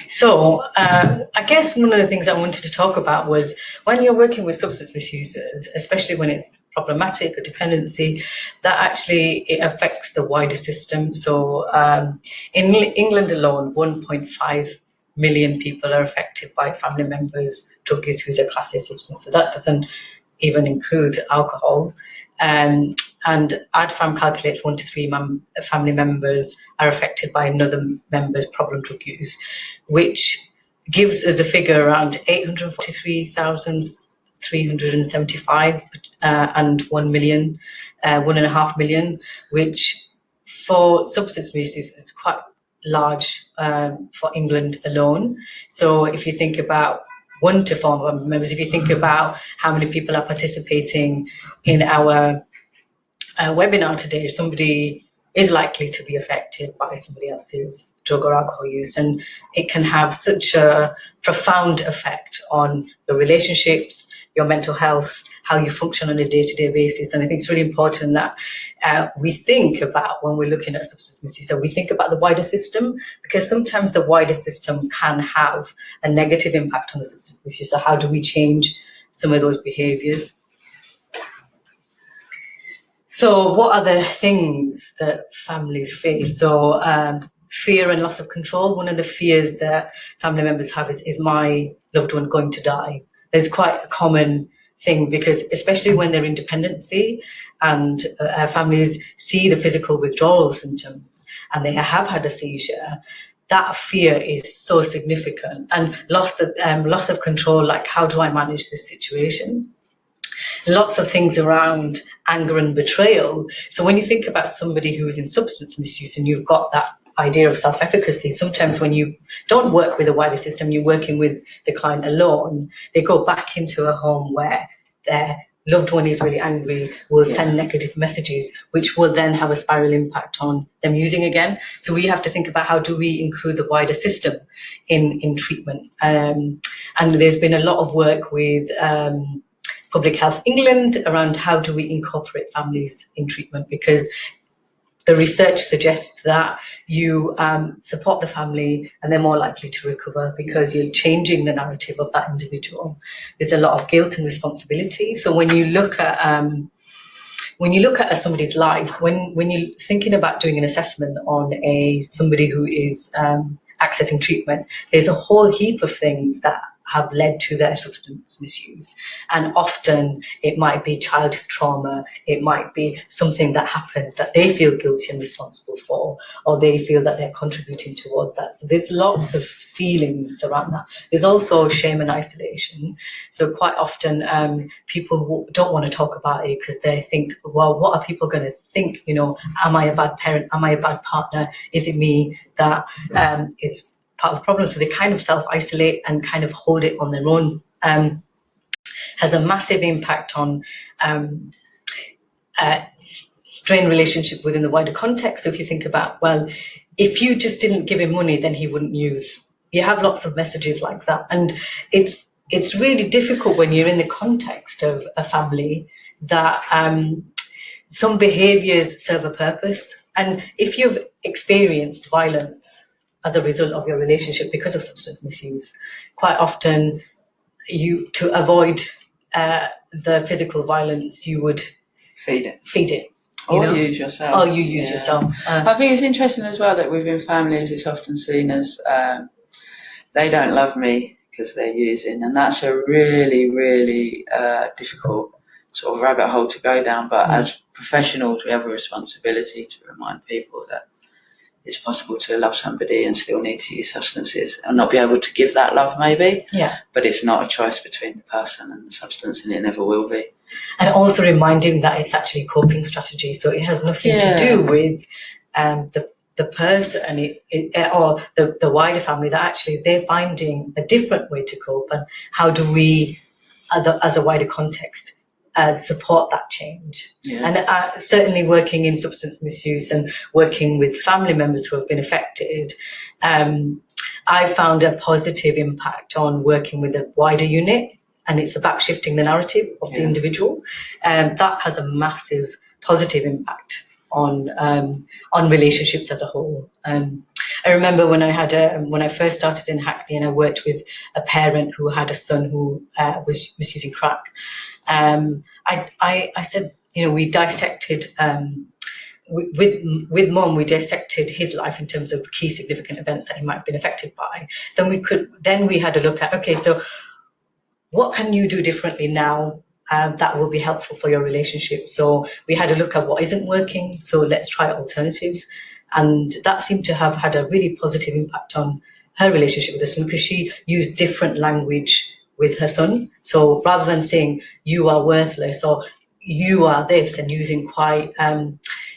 So I guess one of the things I wanted to talk about was when you're working with substance misusers, especially when it's problematic or dependency, that actually it affects the wider system. So in England alone, 1.5 million people are affected by family members' drug use who's a class A substance. So that doesn't even include alcohol. And ADFAM calculates 1 to 3 family members are affected by another member's problem drug use, which gives us a figure around 843,375 and 1.5 million, which for substance misuse is quite large for England alone. So if you think about 1 to 4 members, if you think about how many people are participating in our webinar today, somebody is likely to be affected by somebody else's drug or alcohol use, and it can have such a profound effect on the relationships, your mental health, how you function on a day-to-day basis. And I think it's really important that we think about, when we're looking at substance misuse, that we think about the wider system, because sometimes the wider system can have a negative impact on the substance misuse. So how do we change some of those behaviours? So what are the things that families face? So fear and loss of control. One of the fears that family members have is my loved one going to die? It's quite a common thing, because especially when they're in dependency and families see the physical withdrawal symptoms and they have had a seizure, that fear is so significant. And loss of control, like how do I manage this situation? Lots of things around anger and betrayal. So when you think about somebody who is in substance misuse and you've got that idea of self-efficacy, sometimes when you don't work with a wider system, you're working with the client alone, they go back into a home where their loved one is really angry, will send negative messages, which will then have a spiral impact on them using again. So we have to think about how do we include the wider system in treatment. And there's been a lot of work with Public Health England around how do we incorporate families in treatment, because the research suggests that you support the family and they're more likely to recover because you're changing the narrative of that individual. There's a lot of guilt and responsibility. So when you look at somebody's life, when you're thinking about doing an assessment on somebody who is accessing treatment, there's a whole heap of things that have led to their substance misuse. And often it might be childhood trauma, it might be something that happened that they feel guilty and responsible for, or they feel that they're contributing towards that. So there's lots of feelings around that. There's also shame and isolation. So quite often people don't want to talk about it because they think, well, what are people going to think? You know, am I a bad parent? Am I a bad partner? Is it me that is part of the problem? So they kind of self-isolate and kind of hold it on their own. Has a massive impact on strained relationship within the wider context. So if you think about, well, if you just didn't give him money, then he wouldn't use. You have lots of messages like that. And it's really difficult when you're in the context of a family that some behaviours serve a purpose. And if you've experienced violence as a result of your relationship because of substance misuse, quite often to avoid the physical violence, you would feed it. Or use yourself. Or you use yourself. I think it's interesting as well that within families it's often seen as they don't love me because they're using, and that's a really, really difficult sort of rabbit hole to go down. But as professionals, we have a responsibility to remind people that it's possible to love somebody and still need to use substances and not be able to give that love, maybe. Yeah. But it's not a choice between the person and the substance, and it never will be. And also reminding that it's actually a coping strategy, so it has nothing to do with the person or the wider family. That actually they're finding a different way to cope, and how do we, as a wider context, support that change. And certainly working in substance misuse and working with family members who have been affected, I found a positive impact on working with a wider unit, and it's about shifting the narrative of the individual. That has a massive positive impact on relationships as a whole. I remember when I first started in Hackney, and I worked with a parent who had a son who was using crack. I said, we dissected with Mum, we dissected his life in terms of the key significant events that he might have been affected by. Then we had a look at, okay, so what can you do differently now that will be helpful for your relationship? So we had a look at what isn't working, so let's try alternatives. And that seemed to have had a really positive impact on her relationship with her son, because she used different language with her son. So rather than saying you are worthless or you are this and using quite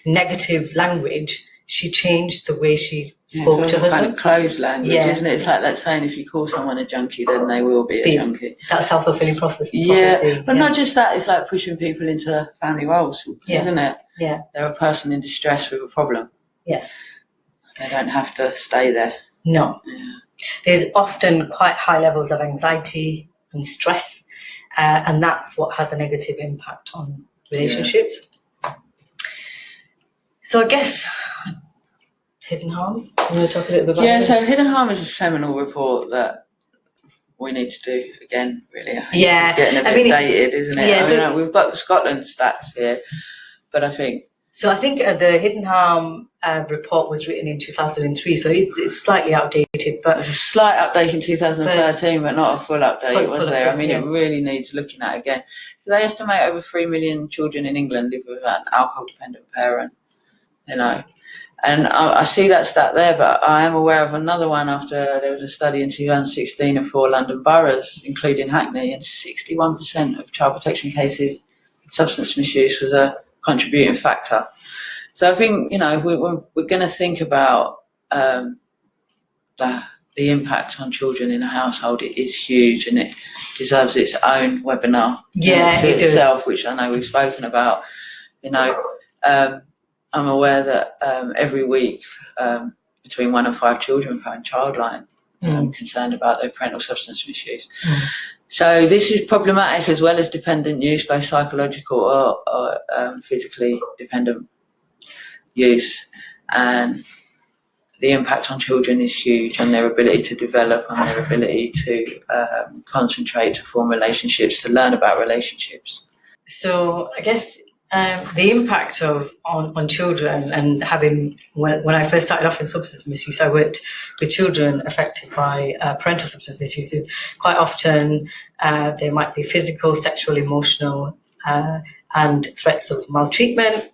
negative language, she changed the way she spoke to her son. Kind of closed language, isn't it? It's like that saying, if you call someone a junkie, then they will be a junkie. That self-fulfilling prophecy. But not just that, it's like pushing people into family roles, isn't it? Yeah. They're a person in distress with a problem. Yeah. They don't have to stay there. No. Yeah. There's often quite high levels of anxiety and stress, and that's what has a negative impact on relationships. So I guess hidden harm. You want to talk a little bit about that? So hidden harm is a seminal report that we need to do again, really. It's getting a bit dated, isn't it? So we've got the Scotland stats here, but I think the hidden harm report was written in 2003, so it's slightly outdated. But there's a slight update in 2013, but not a full update, was there? It really needs looking at again. So they estimate over 3 million children in England live with an alcohol-dependent parent. And I see that stat there, but I am aware of another one after there was a study in 2016 of 4 London boroughs, including Hackney, and 61% of child protection cases with substance misuse was a contributing factor. So I think, if we're going to think about the impact on children in a household, it is huge, and it deserves its own webinar itself, which I know we've spoken about. I'm aware that every week between 1 and 5 children phone Childline concerned about their parental substance misuse. So this is problematic as well as dependent use, both psychological or physically dependent use. And the impact on children is huge, on their ability to develop, on their ability to concentrate, to form relationships, to learn about relationships. So I guess The impact on children and having, when I first started off in substance misuse, I worked with children affected by parental substance misuse. Is quite often there might be physical, sexual, emotional, and threats of maltreatment,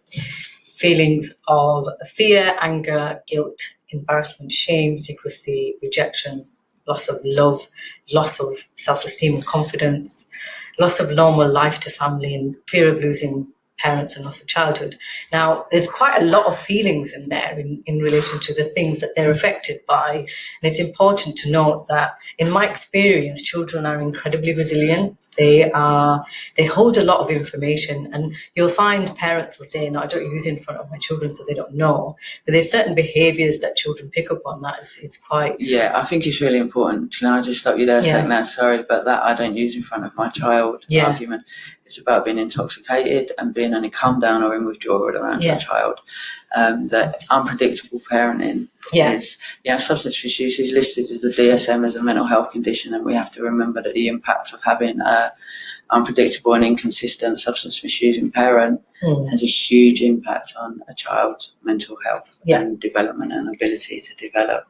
feelings of fear, anger, guilt, embarrassment, shame, secrecy, rejection, loss of love, loss of self-esteem and confidence, loss of normal life to family, and fear of losing parents and loss of childhood. Now, there's quite a lot of feelings in there in relation to the things that they're affected by. And it's important to note that, in my experience, children are incredibly resilient. They hold a lot of information, and you'll find parents will say, no, I don't use it in front of my children so they don't know. But there's certain behaviours that children pick up on that it's quite... Yeah, I think it's really important. Can I just stop you there a second now? Sorry, but that I don't use in front of my child argument. It's about being intoxicated and being in a calm down or in withdrawal around your child. That unpredictable parenting is, substance misuse is listed as the DSM as a mental health condition, and we have to remember that the impact of having unpredictable and inconsistent substance misusing parent has a huge impact on a child's mental health and development and ability to develop.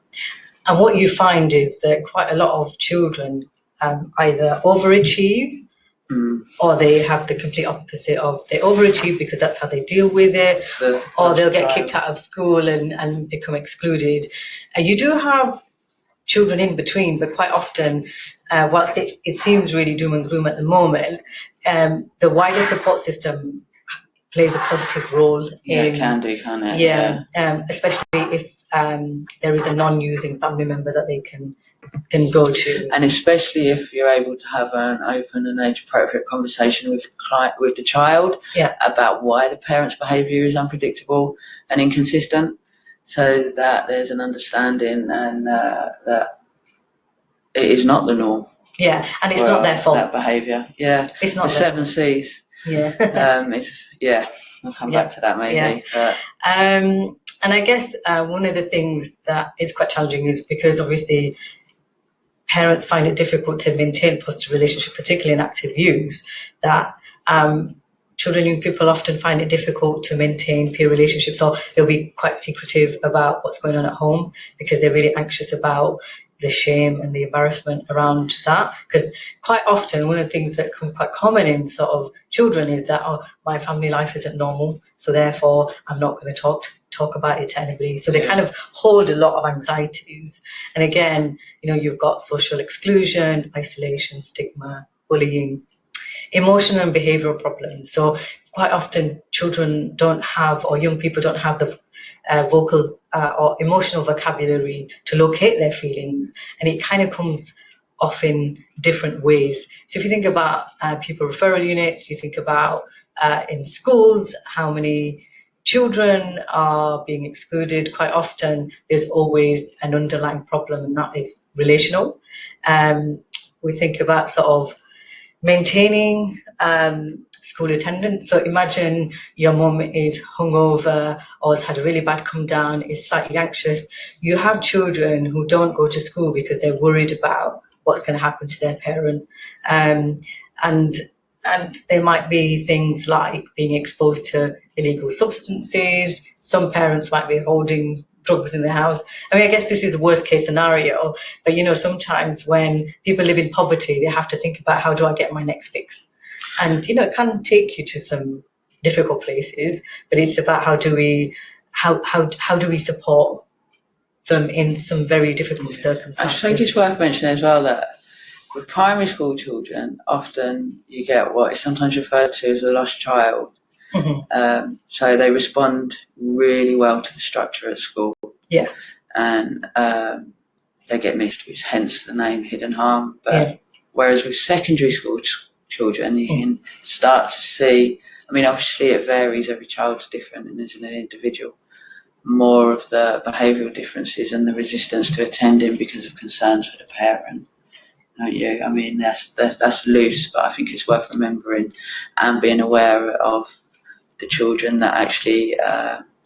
And what you find is that quite a lot of children either overachieve or they have the complete opposite of, they overachieve because that's how they deal with it, or they'll get kicked out of school and become excluded. You do have children in between, but quite often, whilst it seems really doom and gloom at the moment, the wider support system plays a positive role. It can do, can't it? Especially if there is a non-using family member that they can go to. And especially if you're able to have an open and age-appropriate conversation with the child about why the parent's behaviour is unpredictable and inconsistent, so that there's an understanding and that it is not the norm. Yeah, and it's not their fault. That behaviour. Yeah, it's not the 7 C's. Yeah. I'll come back to that maybe. Yeah. And I guess one of the things that is quite challenging is because obviously parents find it difficult to maintain positive relationship, particularly in active use, that children and young people often find it difficult to maintain peer relationships, or they'll be quite secretive about what's going on at home because they're really anxious about the shame and the embarrassment around that. Because quite often, one of the things that come quite common in sort of children is that, oh, my family life isn't normal, so therefore I'm not going to talk about it to anybody. So they kind of hold a lot of anxieties. And again, you've got social exclusion, isolation, stigma, bullying, emotional and behavioral problems. So quite often children don't have, or young people don't have the vocal or emotional vocabulary to locate their feelings, and it kind of comes off in different ways. So if you think about pupil referral units, you think about in schools, how many children are being excluded. Quite often there's always an underlying problem, and that is relational. We think about sort of maintaining school attendance. So imagine your mum is hungover or has had a really bad come down, is slightly anxious. You have children who don't go to school because they're worried about what's going to happen to their parent. And there might be things like being exposed to illegal substances. Some parents might be holding drugs in their house. I mean, I guess this is a worst case scenario, but sometimes when people live in poverty, they have to think about, how do I get my next fix? And it can take you to some difficult places, but it's about how do we support them in some very difficult circumstances. I think it's worth mentioning as well that with primary school children, often you get what is sometimes referred to as a lost child. So they respond really well to the structure at school. Yeah. And they get missed, which hence the name hidden harm. But whereas with secondary school children, you can start to see, I mean, obviously it varies, every child's different and is an individual, more of the behavioural differences and the resistance to attending because of concerns for the parent. I mean, that's loose, but I think it's worth remembering and being aware of the children that actually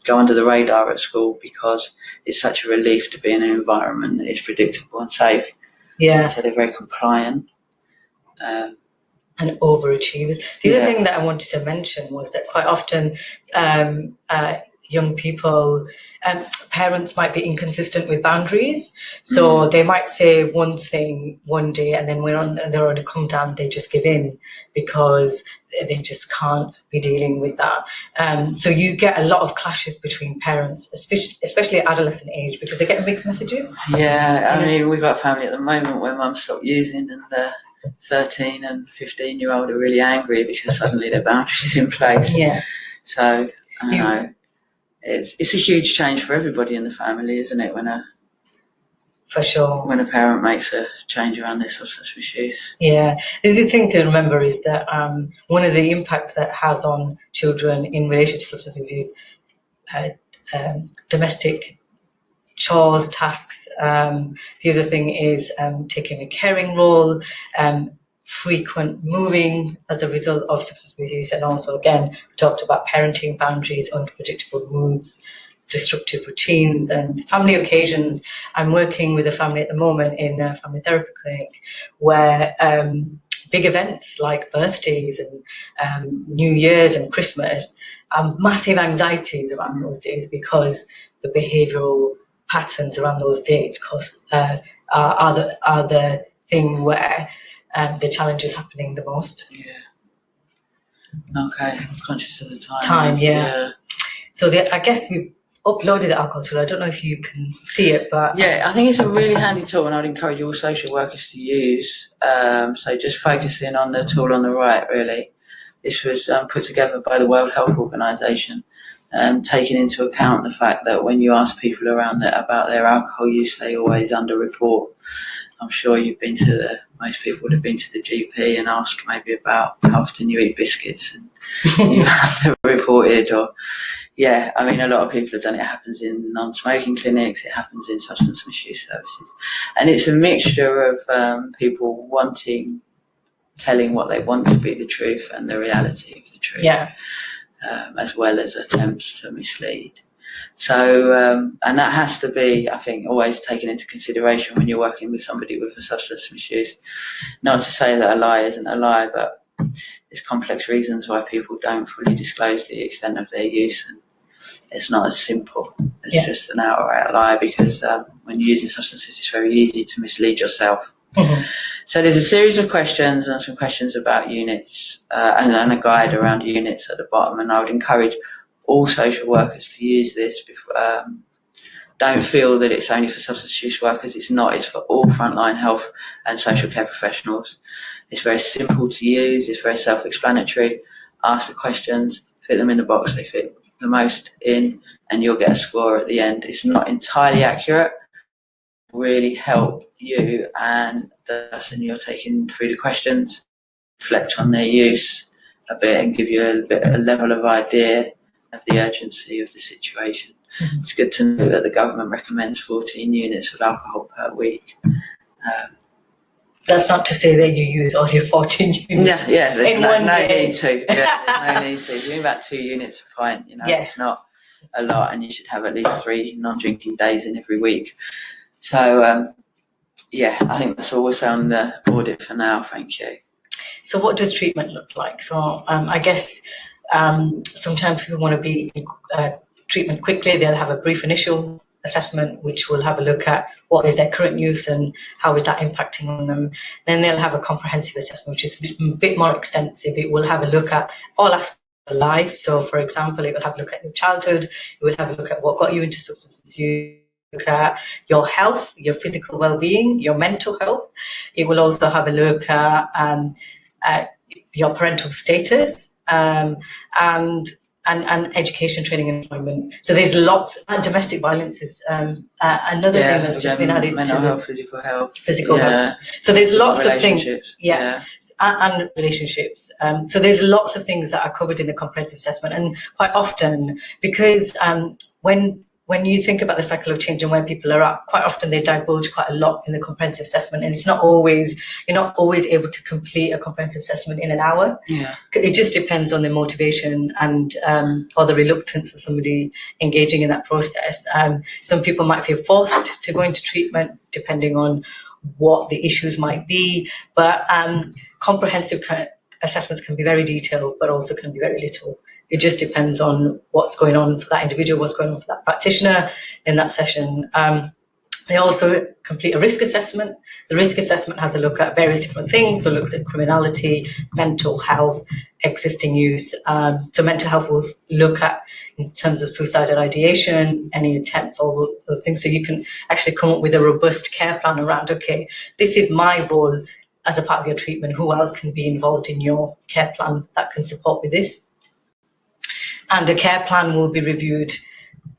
go under the radar at school, because it's such a relief to be in an environment that is predictable and safe. Yeah. So they're very compliant. and overachievers. The other thing that I wanted to mention was that quite often young people, parents might be inconsistent with boundaries. So they might say one thing one day, and then when they're on a come down, they just give in because they just can't be dealing with that. So you get a lot of clashes between parents, especially at adolescent age, because they get mixed messages. Yeah, I mean, we've got a family at the moment where mum stopped using, and the 13 and 15-year-old are really angry because suddenly their boundaries in place. Yeah. So I know it's a huge change for everybody in the family, isn't it? For sure. When a parent makes a change around their substance misuse. Yeah. The thing to remember is that one of the impacts that has on children in relation to substance misuse, domestic chores, tasks. The other thing is taking a caring role, frequent moving as a result of substance misuse, and also, again, we talked about parenting boundaries, unpredictable moods, disruptive routines, and family occasions. I'm working with a family at the moment in a family therapy clinic where big events like birthdays and New Year's and Christmas, massive anxieties around those days because the behavioural patterns around those dates are the thing where the challenge is happening the most. Yeah. Okay, I'm conscious of the time. Time, yeah. So I guess we uploaded the alcohol tool. I don't know if you can see it, but yeah, I think it's a really handy tool, and I'd encourage all social workers to use. So just focusing on the tool on the right, really. This was put together by the World Health Organization, taking into account the fact that when you ask people around about their alcohol use, they always underreport. I'm sure most people would have been to the GP and asked maybe about how often you eat biscuits, and you underreported. Or, yeah, I mean, a lot of people have done it. It happens in non-smoking clinics, it happens in substance misuse services. And it's a mixture of people telling what they want to be the truth and the reality of the truth, as well as attempts to mislead. So, and that has to be, I think, always taken into consideration when you're working with somebody with a substance misuse. Not to say that a lie isn't a lie, but there's complex reasons why people don't fully disclose the extent of their use, and it's not as simple as just an outright lie, because when you're using substances, it's very easy to mislead yourself. Mm-hmm. So there's a series of questions and some questions about units and a guide around units at the bottom, and I would encourage all social workers to use this. Don't feel that it's only for substance use workers. It's not. It's for all frontline health and social care professionals. It's very simple to use. It's very self-explanatory. Ask the questions, fit them in the box they fit the most in, and you'll get a score at the end. It's not entirely accurate. Really help you and the person you're taking through the questions reflect on their use a bit and give you a level of idea of the urgency of the situation. Mm-hmm. It's good to know that the government recommends 14 units of alcohol per week. That's not to say that you use all your 14 units in one day. Need to. Yeah, no need to. You're doing about 2 units a pint. It's not a lot, and you should have at least 3 non-drinking days in every week. So, I think that's all we'll say on the audit for now. Thank you. So what does treatment look like? So I guess sometimes people want to be in treatment quickly. They'll have a brief initial assessment, which will have a look at what is their current use and how is that impacting on them. Then they'll have a comprehensive assessment, which is a bit more extensive. It will have a look at all aspects of life. So, for example, it will have a look at your childhood. It will have a look at what got you into substance misuse. Look at your health, your physical well-being, your mental health. It will also have a look at your parental status and education, training, and employment. So there's lots. Domestic violence is another thing that's just been added mental to health, physical health. Health. So there's lots of things. Yeah. And relationships. So there's lots of things that are covered in the comprehensive assessment, and quite often, because when you think about the cycle of change and where people are at, quite often they divulge quite a lot in the comprehensive assessment, and you're not always able to complete a comprehensive assessment in an hour. Yeah. It just depends on the motivation and or the reluctance of somebody engaging in that process. Some people might feel forced to go into treatment depending on what the issues might be, but comprehensive assessments can be very detailed, but also can be very little. It just depends on what's going on for that individual, what's going on for that practitioner in that session. They also complete a risk assessment. The risk assessment has a look at various different things. So it looks at criminality, mental health, existing use. So mental health will look at in terms of suicidal ideation, any attempts, all those things. So you can actually come up with a robust care plan around, okay, this is my role as a part of your treatment. Who else can be involved in your care plan that can support with this? And the care plan will be reviewed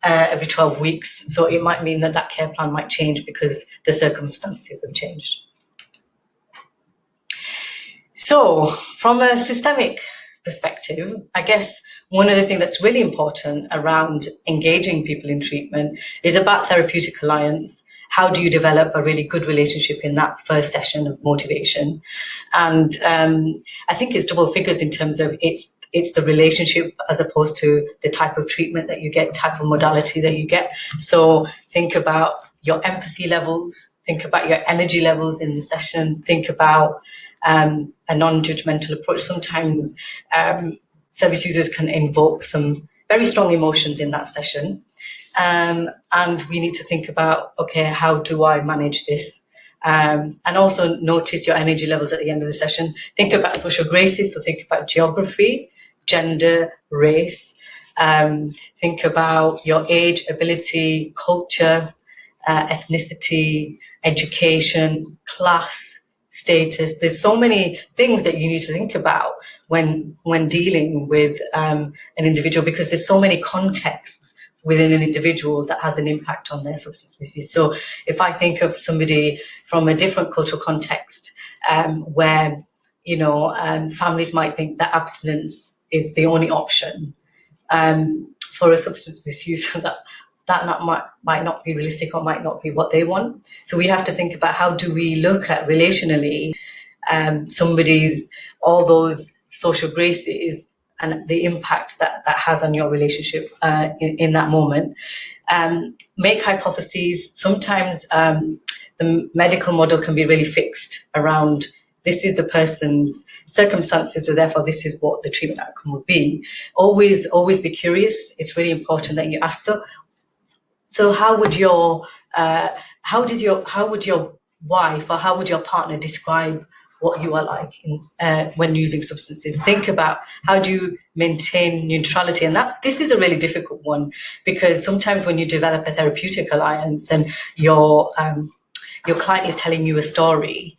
every 12 weeks. So it might mean that that care plan might change because the circumstances have changed. So from a systemic perspective, I guess one of the things that's really important around engaging people in treatment is about therapeutic alliance. How do you develop a really good relationship in that first session of motivation? And I think it's double figures in terms of it's the relationship as opposed to the type of treatment that you get, type of modality that you get. So think about your empathy levels, think about your energy levels in the session, think about a non-judgmental approach. Sometimes service users can invoke some very strong emotions in that session. And we need to think about, okay, how do I manage this? And also notice your energy levels at the end of the session. Think about social graces, so think about geography, gender, race. Think about your age, ability, culture, ethnicity, education, class, status. There's so many things that you need to think about when dealing with an individual, because there's so many contexts within an individual that has an impact on their substance misuse. So if I think of somebody from a different cultural context, where families might think that abstinence is the only option for a substance misuse, that might not be realistic or might not be what they want. So we have to think about how do we look at relationally somebody's all those social graces and the impact that has on your relationship in that moment. Make hypotheses. Sometimes the medical model can be really fixed around this is the person's circumstances, so therefore this is what the treatment outcome would be. Always be curious. It's really important that you ask. So how would your wife or how would your partner describe what you are like when using substances? Think about how do you maintain neutrality, and this is a really difficult one, because sometimes when you develop a therapeutic alliance and your client is telling you a story,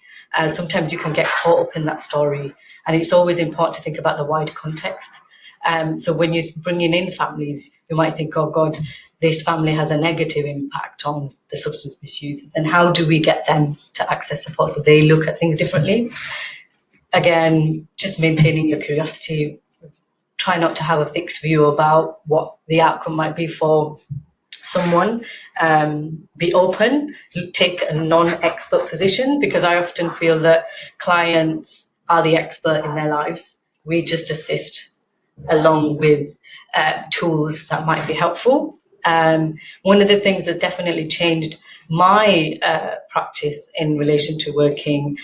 sometimes you can get caught up in that story, and it's always important to think about the wider context. So when you're bringing in families, you might think, oh God, this family has a negative impact on the substance misuse. Then how do we get them to access support so they look at things differently? Again, just maintaining your curiosity. Try not to have a fixed view about what the outcome might be for someone. Be open, take a non-expert position, because I often feel that clients are the expert in their lives. We just assist along with tools that might be helpful. One of the things that definitely changed my practice in relation to working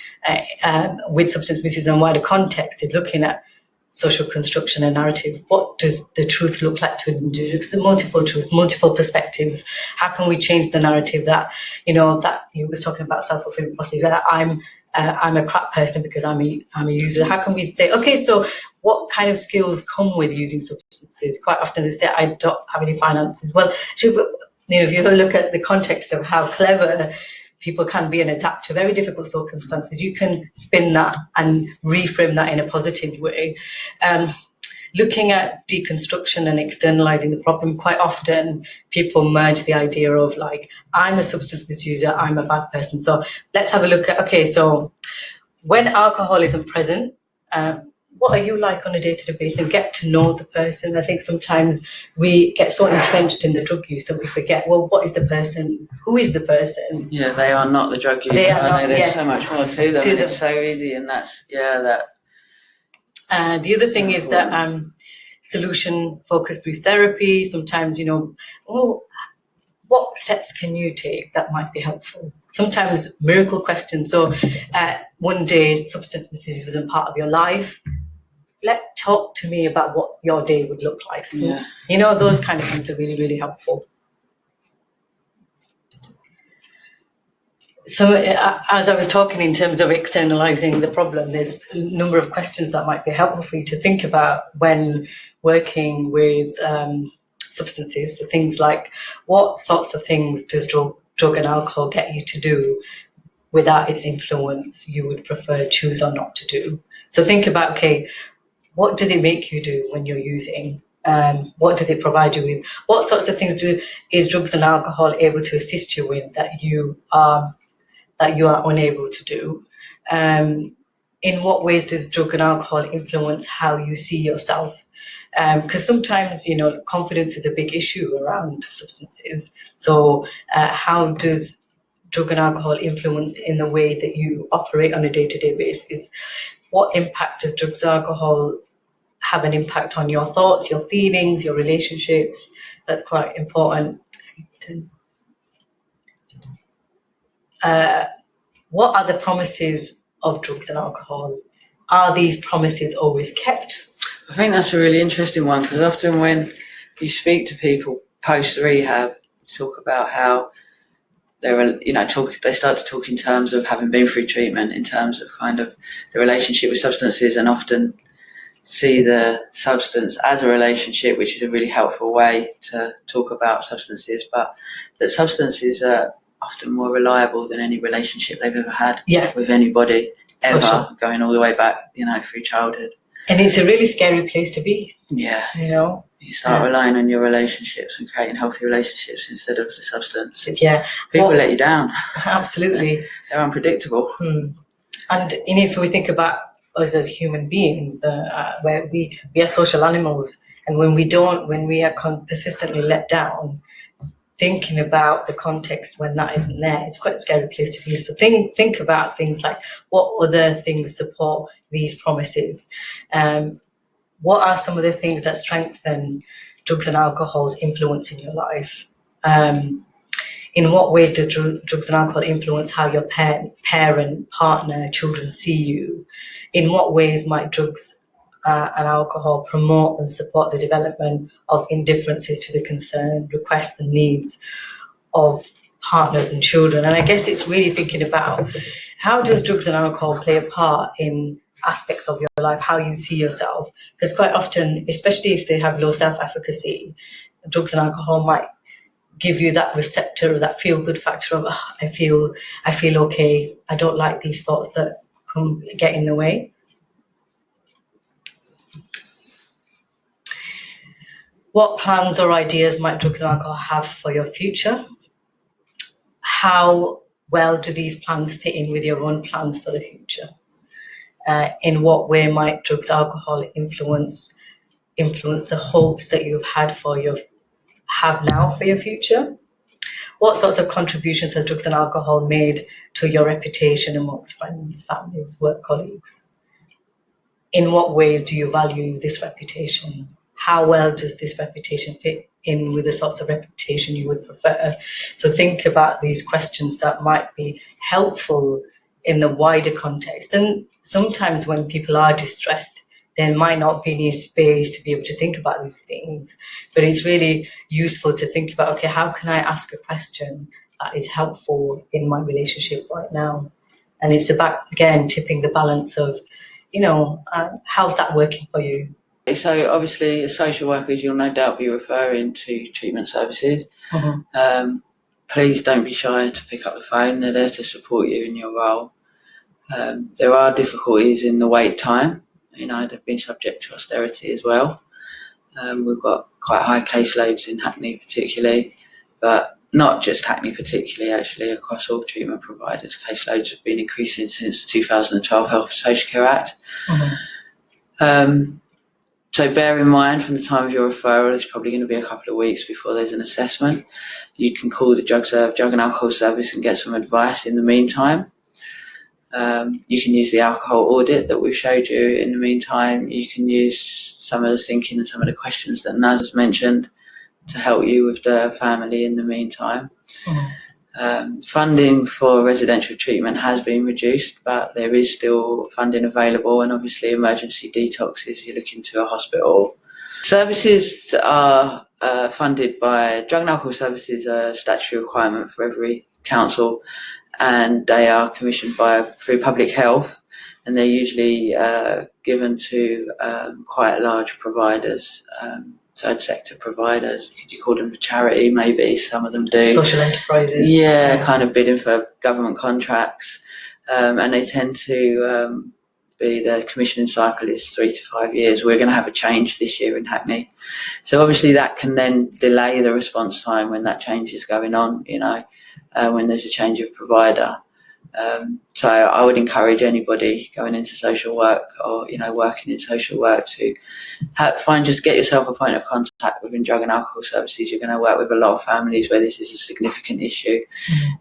with substance misuse and wider context is looking at social construction and narrative. What does the truth look like to an individual? Because there are multiple truths, multiple perspectives. How can we change the narrative that you was talking about self-fulfilling prophecy, that I'm a crap person because I'm a user? How can we say, okay, so what kind of skills come with using substances? Quite often they say, I don't have any finances. Well, if you look at the context of how clever people can be and adapt to very difficult circumstances, you can spin that and reframe that in a positive way. Looking at deconstruction and externalizing the problem, quite often people merge the idea of like, I'm a substance misuser, I'm a bad person. So let's have a look at, okay, so when alcohol isn't present, what are you like on a day-to-day basis, and get to know the person. I think sometimes we get so entrenched in the drug use that we forget, well, what is the person? Who is the person? Yeah, they are not the drug user. There's so much more to them, and it's so easy, and that's, that. The other thing is that solution-focused brief therapy, sometimes, what steps can you take that might be helpful? Sometimes miracle questions. So one day substance misuse wasn't part of your life. talk to me about what your day would look like. Yeah. You know, those kind of things are really, really helpful. So as I was talking in terms of externalizing the problem, there's a number of questions that might be helpful for you to think about when working with substances. So things like, what sorts of things does drug and alcohol get you to do without its influence you would prefer choose or not to do? So think about, okay, what does it make you do when you're using? What does it provide you with? What sorts of things is drugs and alcohol able to assist you with that you are unable to do? In what ways does drug and alcohol influence how you see yourself? Because sometimes, you know, confidence is a big issue around substances. So how does drug and alcohol influence in the way that you operate on a day-to-day basis? What impact does drugs and alcohol have an impact on your thoughts, your feelings, your relationships? That's quite important. What are the promises of drugs and alcohol? Are these promises always kept? I think that's a really interesting one, because often when you speak to people post rehab, talk about how they start to talk in terms of having been through treatment, in terms of kind of the relationship with substances, and often see the substance as a relationship, which is a really helpful way to talk about substances, but that substances are often more reliable than any relationship they've ever had with anybody, ever, sure. Going all the way back, through childhood. And it's a really scary place to be. Yeah. You start relying on your relationships and creating healthy relationships instead of the substance. Yeah. People let you down. Absolutely. They're unpredictable. And if we think about us as human beings, where we are social animals, and when we are persistently let down, thinking about the context when that isn't there, it's quite a scary place to be. So think about things like, what other things support these promises? What are some of the things that strengthen drugs and alcohol's influence in your life? In what ways does drugs and alcohol influence how your parent, partner, children see you? In what ways might drugs and alcohol promote and support the development of indifferences to the concern, requests and needs of partners and children? And I guess it's really thinking about, how does drugs and alcohol play a part in aspects of your life, how you see yourself? Because quite often, especially if they have low self-efficacy, drugs and alcohol might give you that receptor, that feel-good factor of, I feel okay, I don't like these thoughts that get in the way. What plans or ideas might drugs and alcohol have for your future? How well do these plans fit in with your own plans for the future? In what way might drugs and alcohol influence the hopes that you've have now for your future? What sorts of contributions has drugs and alcohol made to your reputation amongst friends, families, work colleagues? In what ways do you value this reputation? How well does this reputation fit in with the sorts of reputation you would prefer? So think about these questions that might be helpful in the wider context. And sometimes when people are distressed, there might not be any space to be able to think about these things. But it's really useful to think about, okay, how can I ask a question that is helpful in my relationship right now? And it's about, again, tipping the balance of, how's that working for you? So obviously, as social workers, you'll no doubt be referring to treatment services. Please don't be shy to pick up the phone. They're there to support you in your role. There are difficulties in the wait time. They've been subject to austerity as well. We've got quite high caseloads in Hackney particularly, but not just Hackney particularly, actually, across all treatment providers. Caseloads have been increasing since the 2012 Health and Social Care Act. So bear in mind, from the time of your referral, it's probably going to be a couple of weeks before there's an assessment. You can call the drug and alcohol service and get some advice in the meantime. You can use the alcohol audit that we've showed you in the meantime. You can use some of the thinking and some of the questions that Naz has mentioned to help you with the family in the meantime. Funding for residential treatment has been reduced, but there is still funding available, and obviously emergency detoxes, you look into a hospital. Services are funded by drug and alcohol services, a statutory requirement for every council, and they are commissioned through public health, and they're usually given to quite large providers, third sector providers. Could you call them a charity? Maybe some of them do. Social enterprises. Yeah, kind of bidding for government contracts, and they tend to be, the commissioning cycle is 3 to 5 years. We're going to have a change this year in Hackney, so obviously that can then delay the response time when that change is going on. When there's a change of provider. So I would encourage anybody going into social work or working in social work to just get yourself a point of contact within drug and alcohol services. You're going to work with a lot of families where this is a significant issue.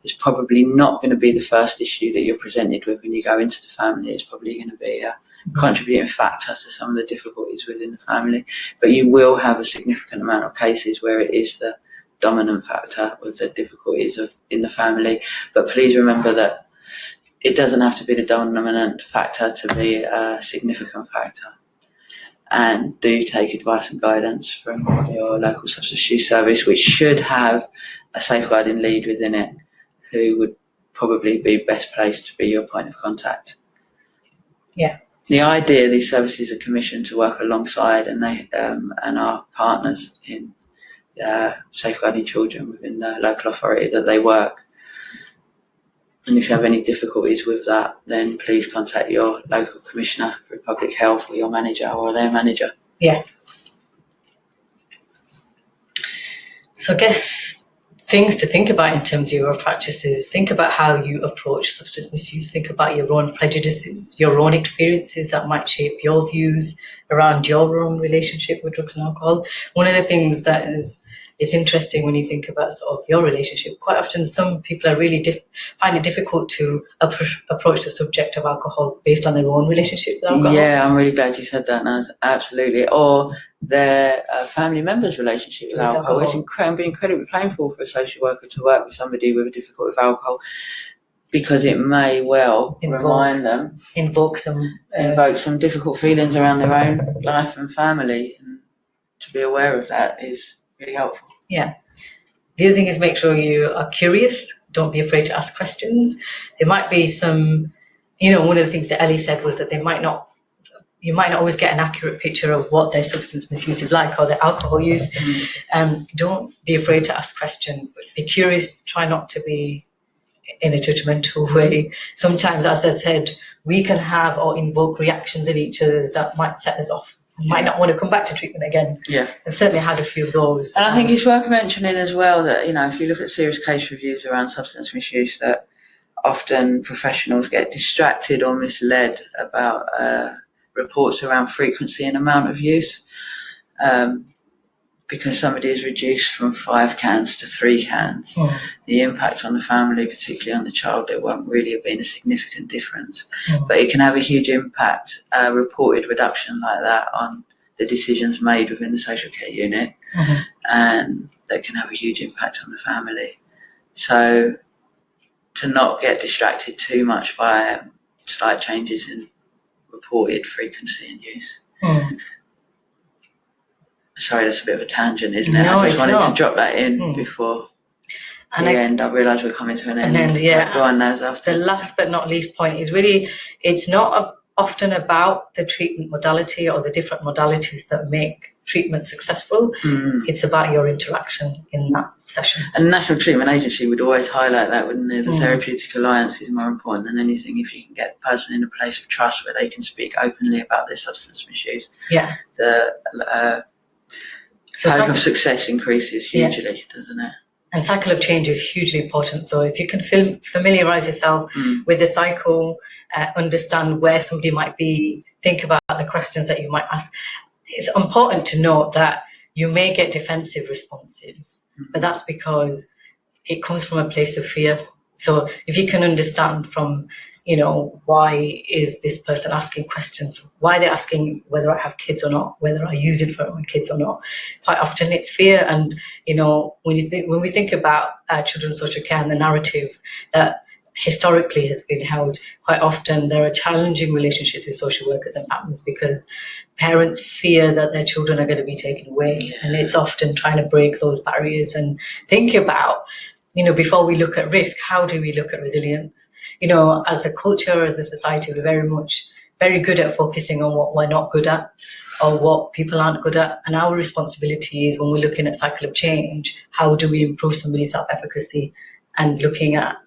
It's probably not going to be the first issue that you're presented with when you go into the family. It's probably going to be a contributing factor to some of the difficulties within the family, but you will have a significant amount of cases where it is the dominant factor with the difficulties in the family. But please remember that it doesn't have to be the dominant factor to be a significant factor. And do take advice and guidance from your local substance use service, which should have a safeguarding lead within it, who would probably be best placed to be your point of contact. Yeah. The idea, these services are commissioned to work alongside, and they and are partners in safeguarding children within the local authority that they work. And if you have any difficulties with that, then please contact your local commissioner for public health, or your manager, or their manager. Yeah. So I guess things to think about in terms of your practices. Think about how you approach substance misuse. Think about your own prejudices, your own experiences that might shape your views around your own relationship with drugs and alcohol. One of the things that is interesting when you think about sort of your relationship, quite often some people are really find it difficult to approach the subject of alcohol based on their own relationship with alcohol. Yeah, I'm really glad you said that, Naz. Absolutely. Or their family member's relationship with alcohol. It's incredibly painful for a social worker to work with somebody with a difficulty with alcohol, because it may well invoke some difficult feelings around their own life and family, and to be aware of that is really helpful. Yeah. The other thing is, make sure you are curious. Don't be afraid to ask questions. There might be some, one of the things that Ellie said was that you might not always get an accurate picture of what their substance misuse is like, or their alcohol use. Don't be afraid to ask questions, but be curious. Try not to be in a judgmental way. Sometimes, as I said, we can have or invoke reactions in each other that might set us off. Might not want to come back to treatment again. Yeah, I've certainly had a few of those. And I think it's worth mentioning as well that, if you look at serious case reviews around substance misuse, that often professionals get distracted or misled about reports around frequency and amount of use. Because somebody is reduced from 5 cans to 3 cans, the impact on the family, particularly on the child, there won't really have been a significant difference. But it can have a huge impact, reported reduction like that, on the decisions made within the social care unit, and that can have a huge impact on the family. So to not get distracted too much by slight changes in reported frequency and use. Sorry, that's a bit of a tangent, isn't it? No, I just wanted to drop that in before the end. I realise we're coming to an end. Yeah. Go on, Naz, after. The last but not least point is really, it's not often about the treatment modality or the different modalities that make treatment successful. It's about your interaction in that session. And the National Treatment Agency would always highlight that, wouldn't they? The therapeutic alliance is more important than anything. If you can get the person in a place of trust where they can speak openly about their substance misuse, the hope of success increases hugely, doesn't it? And cycle of change is hugely important. So if you can familiarise yourself with the cycle, understand where somebody might be, think about the questions that you might ask. It's important to note that you may get defensive responses, but that's because it comes from a place of fear. So if you can understand from you know, why is this person asking questions? Why are they asking whether I have kids or not, whether I use it for my kids or not? Quite often it's fear. And, you know, when we think about children's social care and the narrative that historically has been held, quite often there are challenging relationships with social workers and families because parents fear that their children are going to be taken away. And it's often trying to break those barriers and think about, you know, before we look at risk, how do we look at resilience? You know, as a culture, as a society, we're very good at focusing on what we're not good at or what people aren't good at. And our responsibility is, when we're looking at cycle of change, how do we improve somebody's self-efficacy, and looking at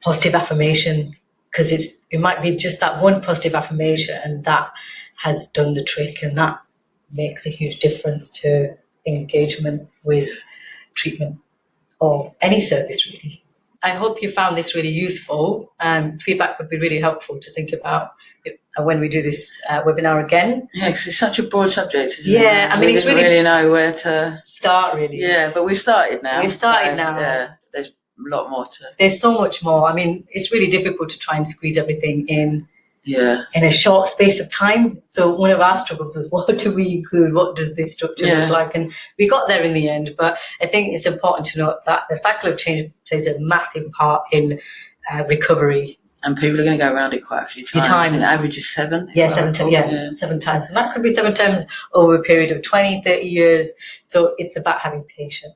positive affirmation, because it might be just that one positive affirmation and that has done the trick, and that makes a huge difference to engagement with treatment or any service, really. I hope you found this really useful. Feedback would be really helpful to think about when we do this webinar again. Yeah, because it's such a broad subject, isn't it? Yeah, I mean, we it's didn't really know where to start, really. Yeah, but we've started now. We've started now. Yeah, there's a lot more to. There's so much more. I mean, it's really difficult to try and squeeze everything in Yeah. in a short space of time. So one of our struggles was, what do we include? What does this structure look like? And we got there in the end. But I think it's important to note that the cycle of change plays a massive part in recovery. And people are going to go around it quite a few times. The average is 7. Yeah, 7 times. And that could be 7 times over a period of 20, 30 years. So it's about having patience.